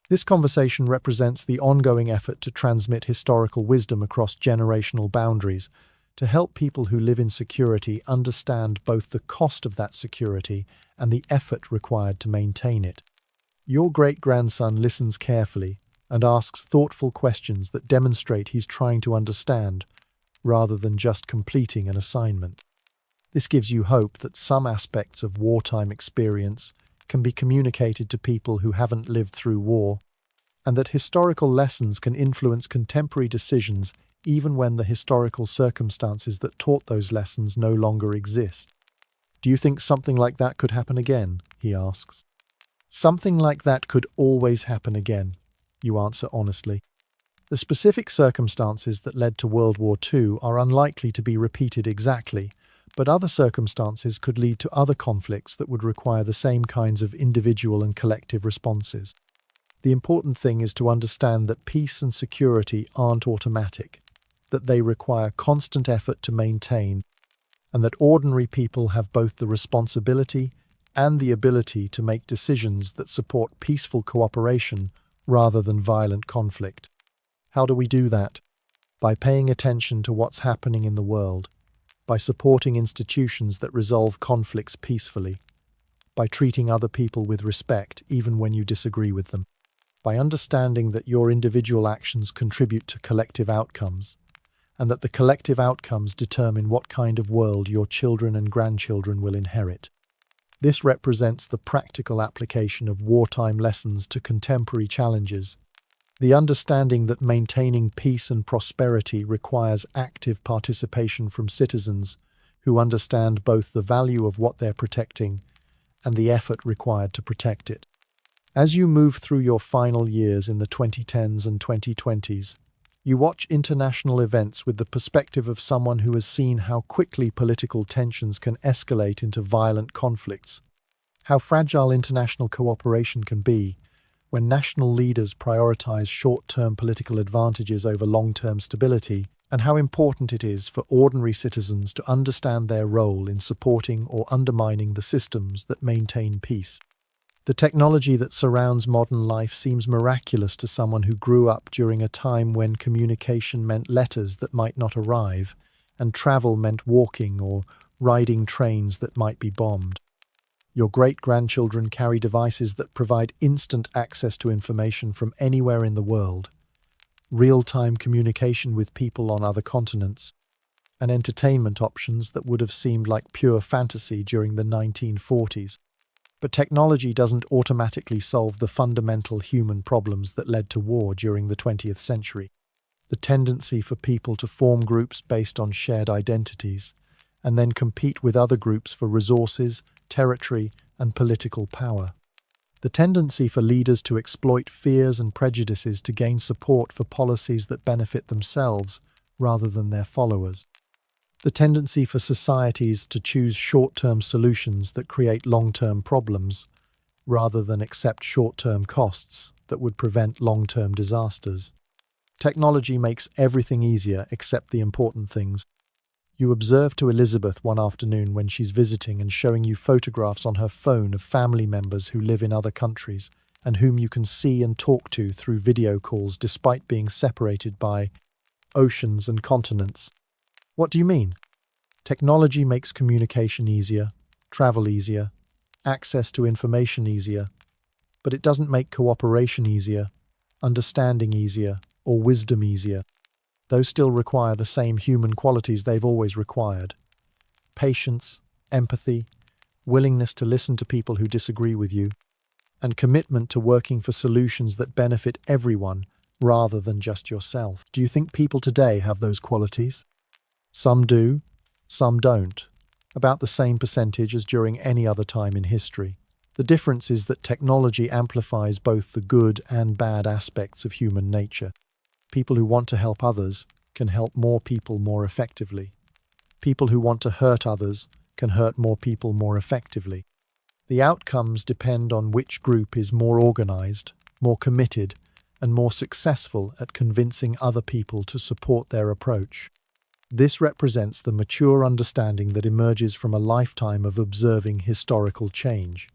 This conversation represents the ongoing effort to transmit historical wisdom across generational boundaries, to help people who live in security understand both the cost of that security and the effort required to maintain it. Your great-grandson listens carefully and asks thoughtful questions that demonstrate he's trying to understand, rather than just completing an assignment. This gives you hope that some aspects of wartime experience can be communicated to people who haven't lived through war, and that historical lessons can influence contemporary decisions even when the historical circumstances that taught those lessons no longer exist. Do you think something like that could happen again? He asks. Something like that could always happen again, you answer honestly. The specific circumstances that led to World War II are unlikely to be repeated exactly, but other circumstances could lead to other conflicts that would require the same kinds of individual and collective responses. The important thing is to understand that peace and security aren't automatic, that they require constant effort to maintain, and that ordinary people have both the responsibility and the ability to make decisions that support peaceful cooperation rather than violent conflict. How do we do that? By paying attention to what's happening in the world, by supporting institutions that resolve conflicts peacefully, by treating other people with respect even when you disagree with them, by understanding that your individual actions contribute to collective outcomes, and that the collective outcomes determine what kind of world your children and grandchildren will inherit. This represents the practical application of wartime lessons to contemporary challenges. The understanding that maintaining peace and prosperity requires active participation from citizens who understand both the value of what they're protecting and the effort required to protect it. As you move through your final years in the 2010s and 2020s, you watch international events with the perspective of someone who has seen how quickly political tensions can escalate into violent conflicts, how fragile international cooperation can be when national leaders prioritize short-term political advantages over long-term stability, and how important it is for ordinary citizens to understand their role in supporting or undermining the systems that maintain peace. The technology that surrounds modern life seems miraculous to someone who grew up during a time when communication meant letters that might not arrive, and travel meant walking or riding trains that might be bombed. Your great-grandchildren carry devices that provide instant access to information from anywhere in the world, real-time communication with people on other continents, and entertainment options that would have seemed like pure fantasy during the 1940s. But technology doesn't automatically solve the fundamental human problems that led to war during the 20th century. The tendency for people to form groups based on shared identities, and then compete with other groups for resources, territory, and political power. The tendency for leaders to exploit fears and prejudices to gain support for policies that benefit themselves rather than their followers. The tendency for societies to choose short-term solutions that create long-term problems rather than accept short-term costs that would prevent long-term disasters. Technology makes everything easier except the important things. You observe to Elizabeth one afternoon when she's visiting and showing you photographs on her phone of family members who live in other countries and whom you can see and talk to through video calls despite being separated by oceans and continents. What do you mean? Technology makes communication easier, travel easier, access to information easier, but it doesn't make cooperation easier, understanding easier, or wisdom easier. Those still require the same human qualities they've always required: patience, empathy, willingness to listen to people who disagree with you, and commitment to working for solutions that benefit everyone rather than just yourself. Do you think people today have those qualities? Some do, some don't, about the same percentage as during any other time in history. The difference is that technology amplifies both the good and bad aspects of human nature. People who want to help others can help more people more effectively. People who want to hurt others can hurt more people more effectively. The outcomes depend on which group is more organized, more committed, and more successful at convincing other people to support their approach. This represents the mature understanding that emerges from a lifetime of observing historical change.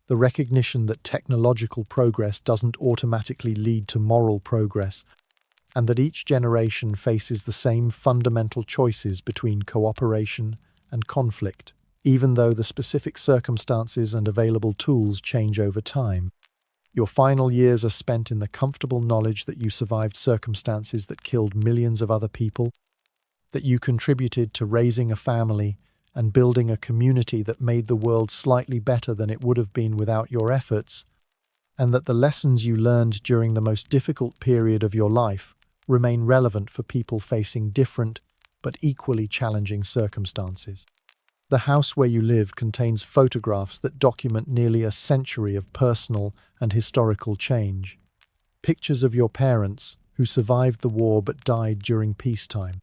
The recognition that technological progress doesn't automatically lead to moral progress, and that each generation faces the same fundamental choices between cooperation and conflict, even though the specific circumstances and available tools change over time. Your final years are spent in the comfortable knowledge that you survived circumstances that killed millions of other people, that you contributed to raising a family and building a community that made the world slightly better than it would have been without your efforts, and that the lessons you learned during the most difficult period of your life remain relevant for people facing different but equally challenging circumstances. The house where you live contains photographs that document nearly a century of personal and historical change. Pictures of your parents, who survived the war but died during peacetime.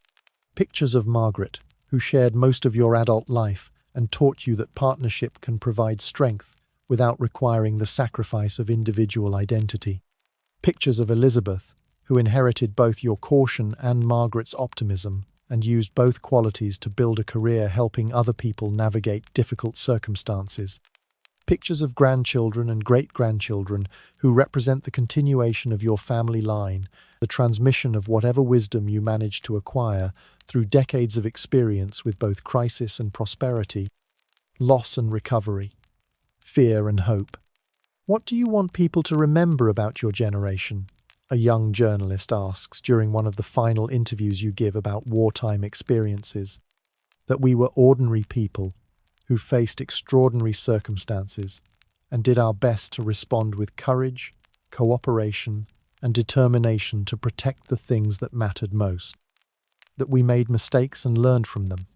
Pictures of Margaret, who shared most of your adult life and taught you that partnership can provide strength without requiring the sacrifice of individual identity. Pictures of Elizabeth, who inherited both your caution and Margaret's optimism and used both qualities to build a career helping other people navigate difficult circumstances. Pictures of grandchildren and great-grandchildren who represent the continuation of your family line, the transmission of whatever wisdom you managed to acquire through decades of experience with both crisis and prosperity, loss and recovery, fear and hope. What do you want people to remember about your generation? A young journalist asks during one of the final interviews you give about wartime experiences. That we were ordinary people who faced extraordinary circumstances and did our best to respond with courage, cooperation, and determination to protect the things that mattered most. That we made mistakes and learned from them.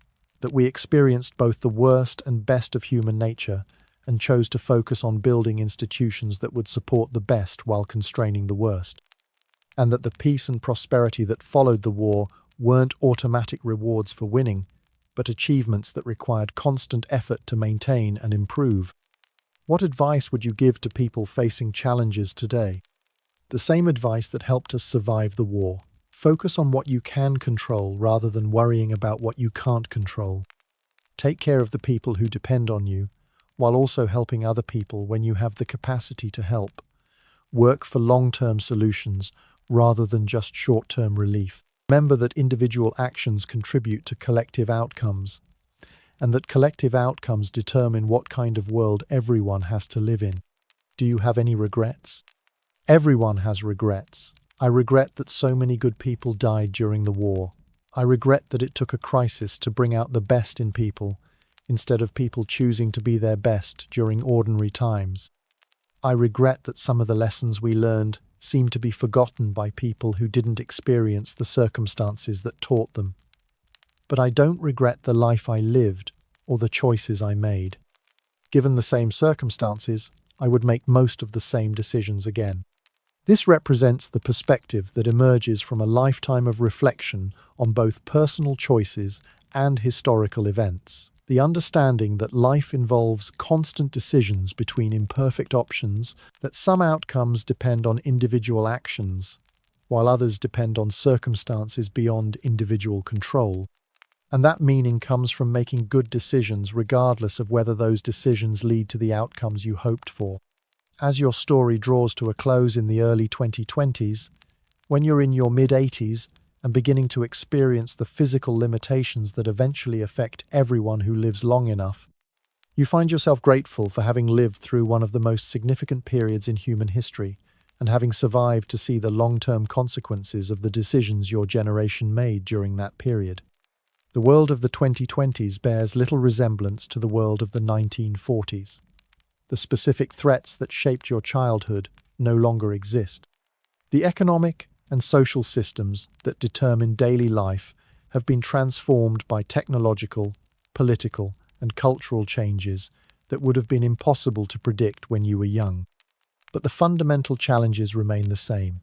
That we experienced both the worst and best of human nature and chose to focus on building institutions that would support the best while constraining the worst. And that the peace and prosperity that followed the war weren't automatic rewards for winning, but achievements that required constant effort to maintain and improve. What advice would you give to people facing challenges today? The same advice that helped us survive the war. Focus on what you can control rather than worrying about what you can't control. Take care of the people who depend on you, while also helping other people when you have the capacity to help. Work for long-term solutions rather than just short-term relief. Remember that individual actions contribute to collective outcomes, and that collective outcomes determine what kind of world everyone has to live in. Do you have any regrets? Everyone has regrets. I regret that so many good people died during the war. I regret that it took a crisis to bring out the best in people, instead of people choosing to be their best during ordinary times. I regret that some of the lessons we learned seem to be forgotten by people who didn't experience the circumstances that taught them. But I don't regret the life I lived or the choices I made. Given the same circumstances, I would make most of the same decisions again. This represents the perspective that emerges from a lifetime of reflection on both personal choices and historical events. The understanding that life involves constant decisions between imperfect options, that some outcomes depend on individual actions, while others depend on circumstances beyond individual control. And that meaning comes from making good decisions regardless of whether those decisions lead to the outcomes you hoped for. As your story draws to a close in the early 2020s, when you're in your mid-80s and beginning to experience the physical limitations that eventually affect everyone who lives long enough, you find yourself grateful for having lived through one of the most significant periods in human history and having survived to see the long-term consequences of the decisions your generation made during that period. The world of the 2020s bears little resemblance to the world of the 1940s. The specific threats that shaped your childhood no longer exist. The economic and social systems that determine daily life have been transformed by technological, political, and cultural changes that would have been impossible to predict when you were young. But the fundamental challenges remain the same.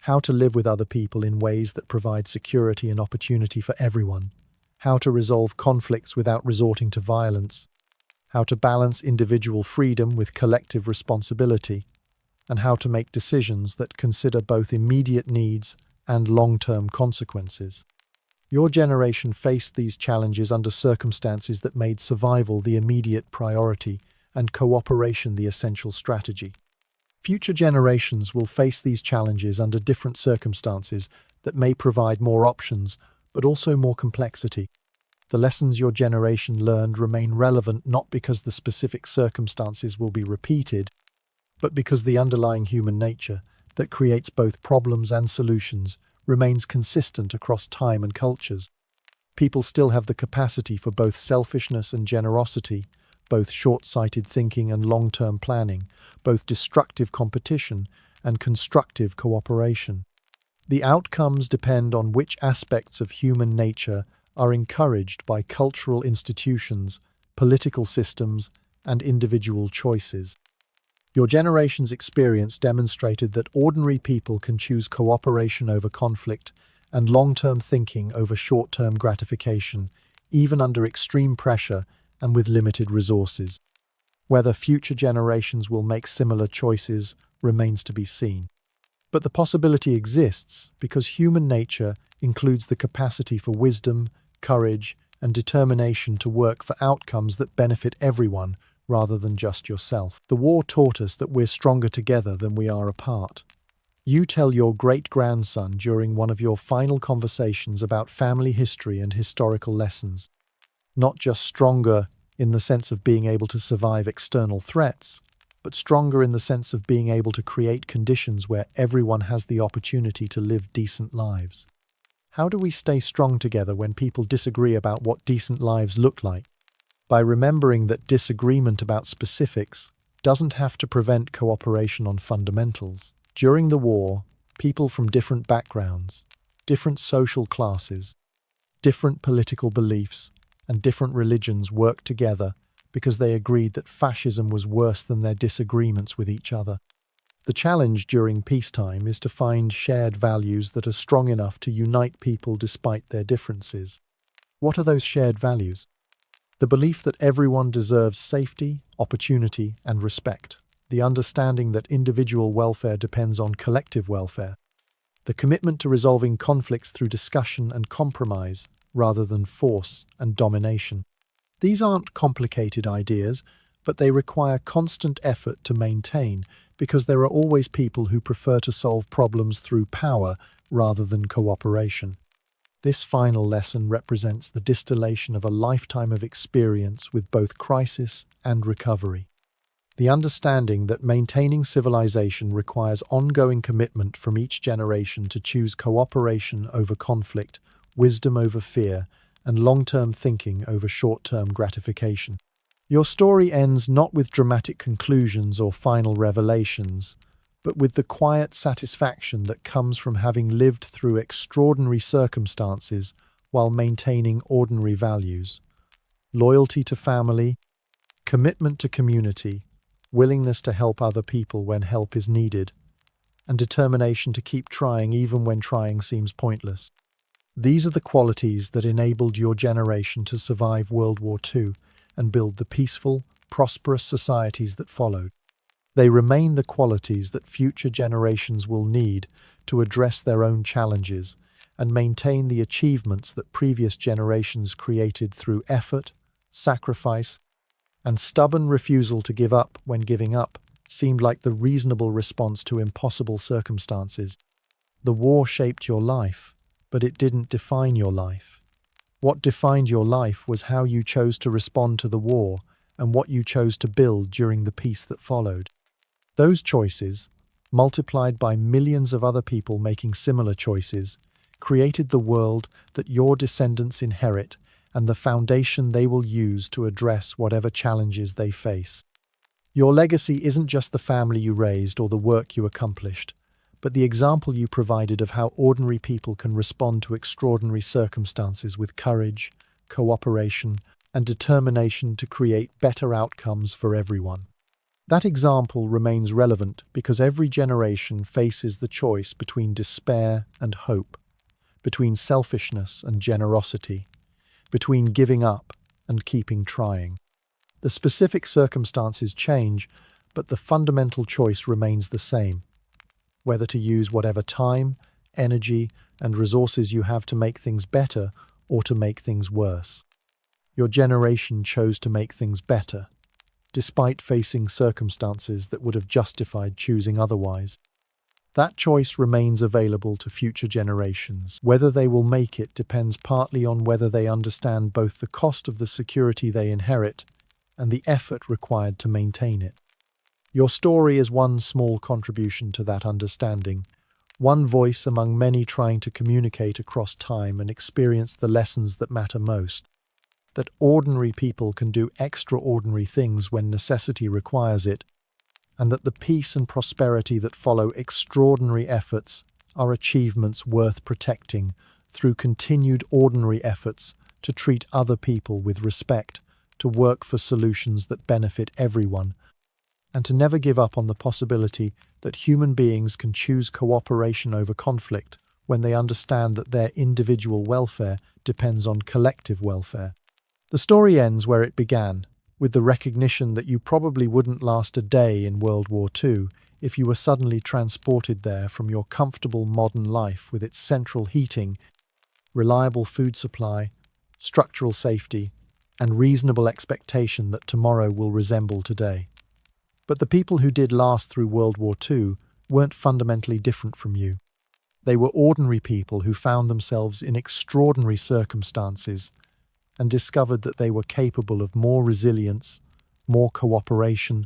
How to live with other people in ways that provide security and opportunity for everyone. How to resolve conflicts without resorting to violence. How to balance individual freedom with collective responsibility, and how to make decisions that consider both immediate needs and long-term consequences. Your generation faced these challenges under circumstances that made survival the immediate priority and cooperation the essential strategy. Future generations will face these challenges under different circumstances that may provide more options, but also more complexity. The lessons your generation learned remain relevant not because the specific circumstances will be repeated, but because the underlying human nature that creates both problems and solutions remains consistent across time and cultures. People still have the capacity for both selfishness and generosity, both short-sighted thinking and long-term planning, both destructive competition and constructive cooperation. The outcomes depend on which aspects of human nature are encouraged by cultural institutions, political systems, and individual choices. Your generation's experience demonstrated that ordinary people can choose cooperation over conflict and long-term thinking over short-term gratification, even under extreme pressure and with limited resources. Whether future generations will make similar choices remains to be seen. But the possibility exists because human nature includes the capacity for wisdom, courage, and determination to work for outcomes that benefit everyone rather than just yourself. The war taught us that we're stronger together than we are apart. You tell your great-grandson during one of your final conversations about family history and historical lessons. Not just stronger in the sense of being able to survive external threats, but stronger in the sense of being able to create conditions where everyone has the opportunity to live decent lives. How do we stay strong together when people disagree about what decent lives look like? By remembering that disagreement about specifics doesn't have to prevent cooperation on fundamentals. During the war, People from different backgrounds, different social classes, different political beliefs, and different religions worked together because they agreed that fascism was worse than their disagreements with each other. The challenge during peacetime is to find shared values that are strong enough to unite people despite their differences. What are those shared values? The belief that everyone deserves safety, opportunity, and respect. The understanding that individual welfare depends on collective welfare. The commitment to resolving conflicts through discussion and compromise, rather than force and domination. These aren't complicated ideas, but they require constant effort to maintain, because there are always people who prefer to solve problems through power rather than cooperation. This final lesson represents the distillation of a lifetime of experience with both crisis and recovery. The understanding that maintaining civilization requires ongoing commitment from each generation to choose cooperation over conflict, wisdom over fear, and long-term thinking over short-term gratification. Your story ends not with dramatic conclusions or final revelations, but with the quiet satisfaction that comes from having lived through extraordinary circumstances while maintaining ordinary values. Loyalty to family, commitment to community, willingness to help other people when help is needed, and determination to keep trying even when trying seems pointless. These are the qualities that enabled your generation to survive World War II and build the peaceful, prosperous societies that followed. They remain the qualities that future generations will need to address their own challenges and maintain the achievements that previous generations created through effort, sacrifice, and stubborn refusal to give up when giving up seemed like the reasonable response to impossible circumstances. The war shaped your life, but it didn't define your life. What defined your life was how you chose to respond to the war and what you chose to build during the peace that followed. Those choices, multiplied by millions of other people making similar choices, created the world that your descendants inherit and the foundation they will use to address whatever challenges they face. Your legacy isn't just the family you raised or the work you accomplished, but the example you provided of how ordinary people can respond to extraordinary circumstances with courage, cooperation, and determination to create better outcomes for everyone. That example remains relevant because every generation faces the choice between despair and hope, between selfishness and generosity, between giving up and keeping trying. The specific circumstances change, but the fundamental choice remains the same: whether to use whatever time, energy, and resources you have to make things better or to make things worse. Your generation chose to make things better, despite facing circumstances that would have justified choosing otherwise. That choice remains available to future generations. Whether they will make it depends partly on whether they understand both the cost of the security they inherit and the effort required to maintain it. Your story is one small contribution to that understanding, one voice among many trying to communicate across time and experience the lessons that matter most. That ordinary people can do extraordinary things when necessity requires it, and that the peace and prosperity that follow extraordinary efforts are achievements worth protecting through continued ordinary efforts to treat other people with respect, to work for solutions that benefit everyone, and to never give up on the possibility that human beings can choose cooperation over conflict when they understand that their individual welfare depends on collective welfare. The story ends where it began, with the recognition that you probably wouldn't last a day in World War II if you were suddenly transported there from your comfortable modern life with its central heating, reliable food supply, structural safety, and reasonable expectation that tomorrow will resemble today. But the people who did last through World War II weren't fundamentally different from you. They were ordinary people who found themselves in extraordinary circumstances and discovered that they were capable of more resilience, more cooperation,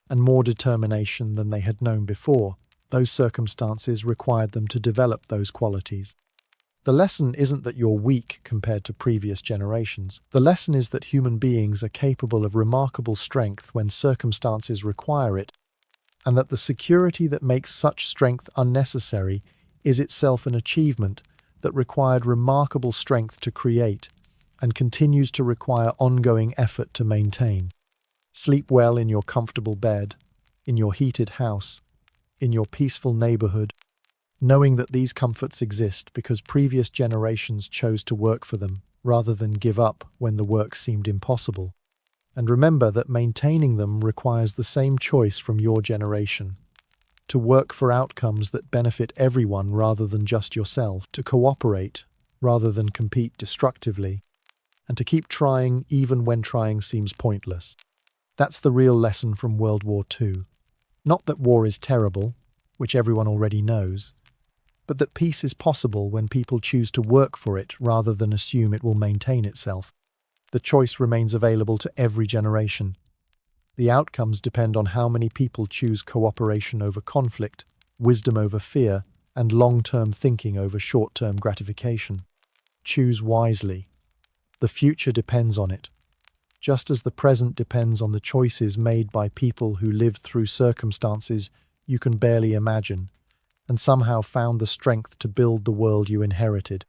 and more determination than they had known before. Those circumstances required them to develop those qualities. The lesson isn't that you're weak compared to previous generations. The lesson is that human beings are capable of remarkable strength when circumstances require it, and that the security that makes such strength unnecessary is itself an achievement that required remarkable strength to create and continues to require ongoing effort to maintain. Sleep well in your comfortable bed, in your heated house, in your peaceful neighborhood, knowing that these comforts exist because previous generations chose to work for them rather than give up when the work seemed impossible. And remember that maintaining them requires the same choice from your generation: to work for outcomes that benefit everyone rather than just yourself, to cooperate rather than compete destructively, and to keep trying even when trying seems pointless. That's the real lesson from World War II. Not that war is terrible, which everyone already knows, but that peace is possible when people choose to work for it rather than assume it will maintain itself. The choice remains available to every generation. The outcomes depend on how many people choose cooperation over conflict, wisdom over fear, and long-term thinking over short-term gratification. Choose wisely. The future depends on it, just as the present depends on the choices made by people who lived through circumstances you can barely imagine, and somehow found the strength to build the world you inherited.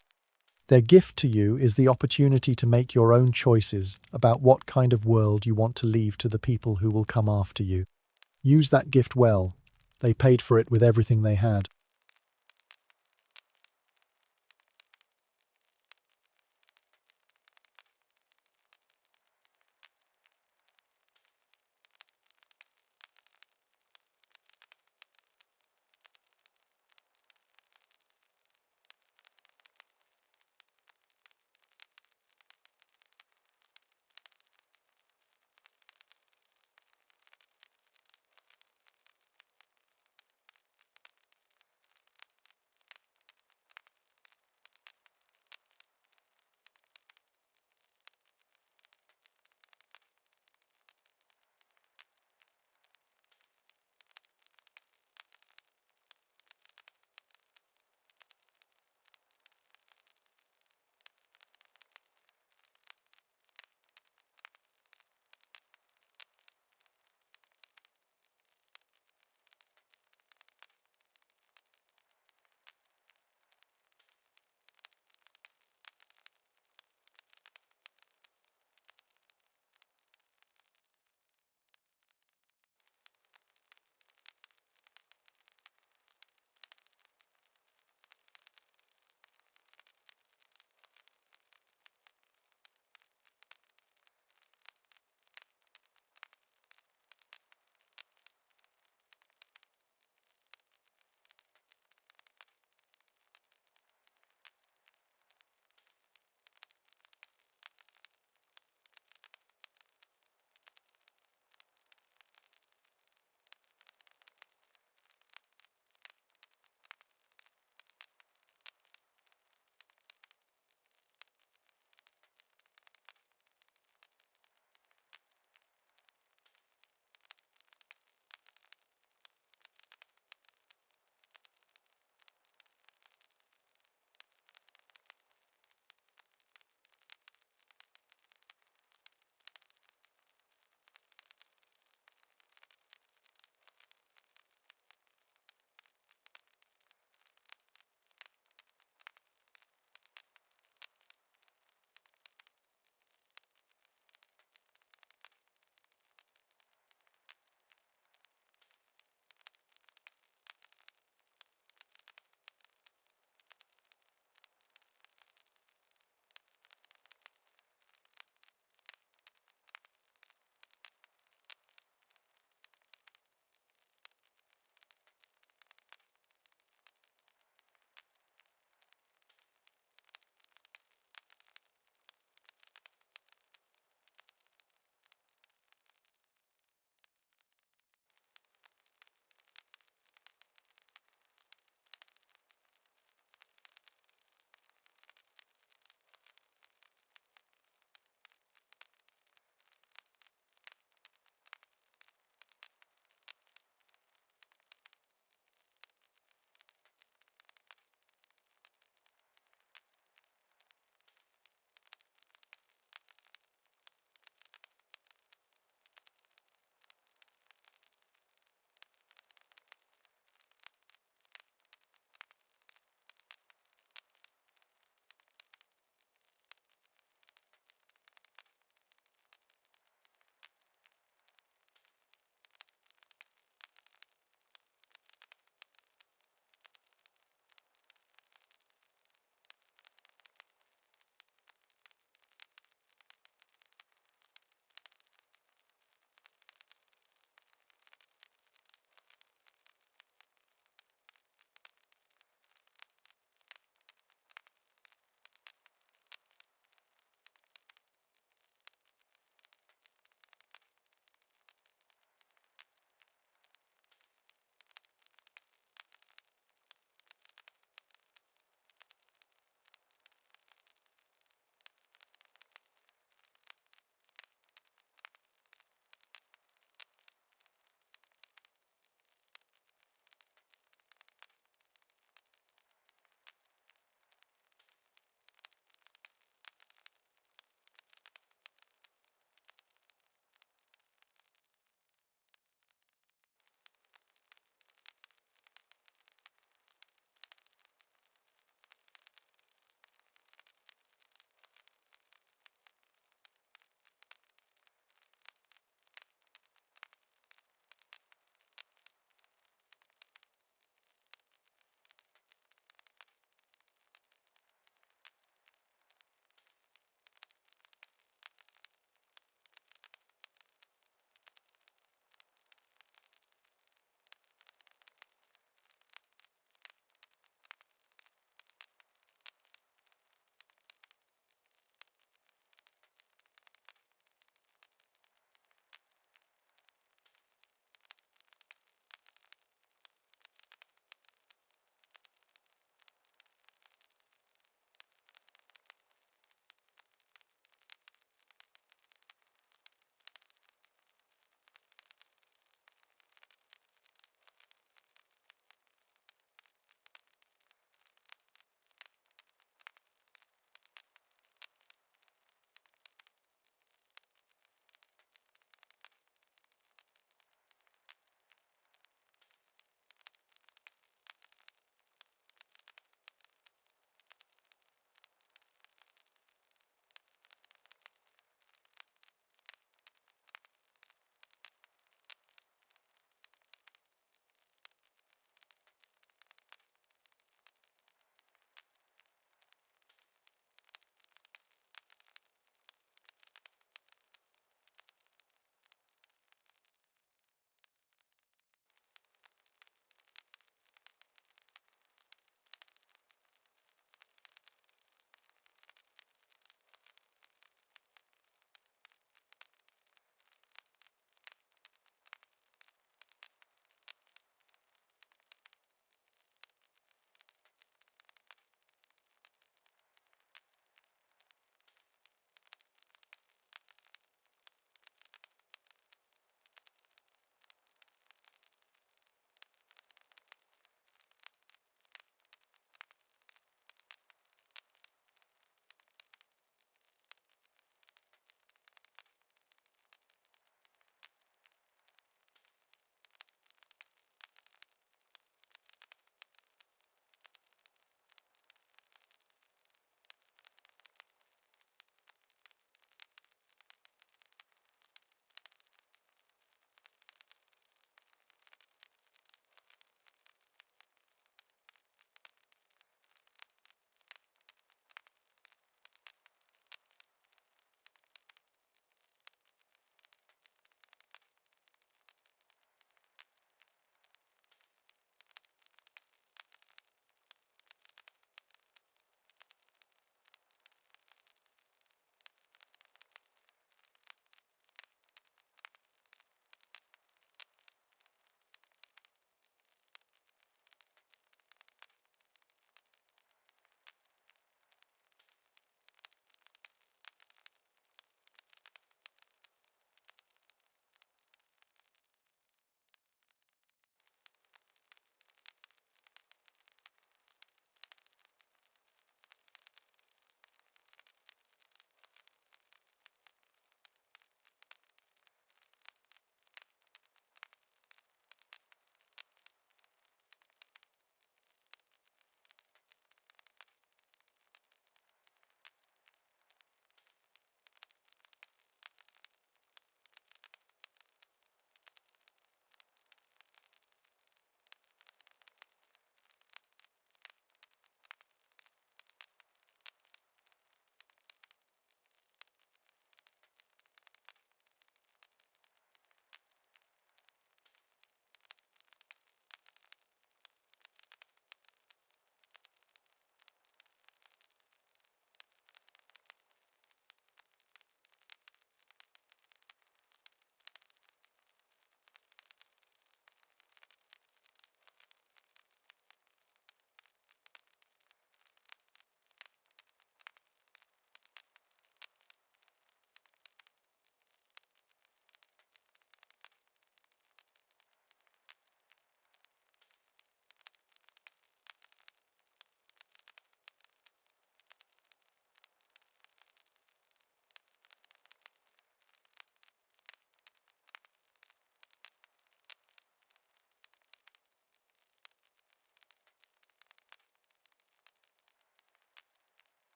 Their gift to you is the opportunity to make your own choices about what kind of world you want to leave to the people who will come after you. Use that gift well. They paid for it with everything they had.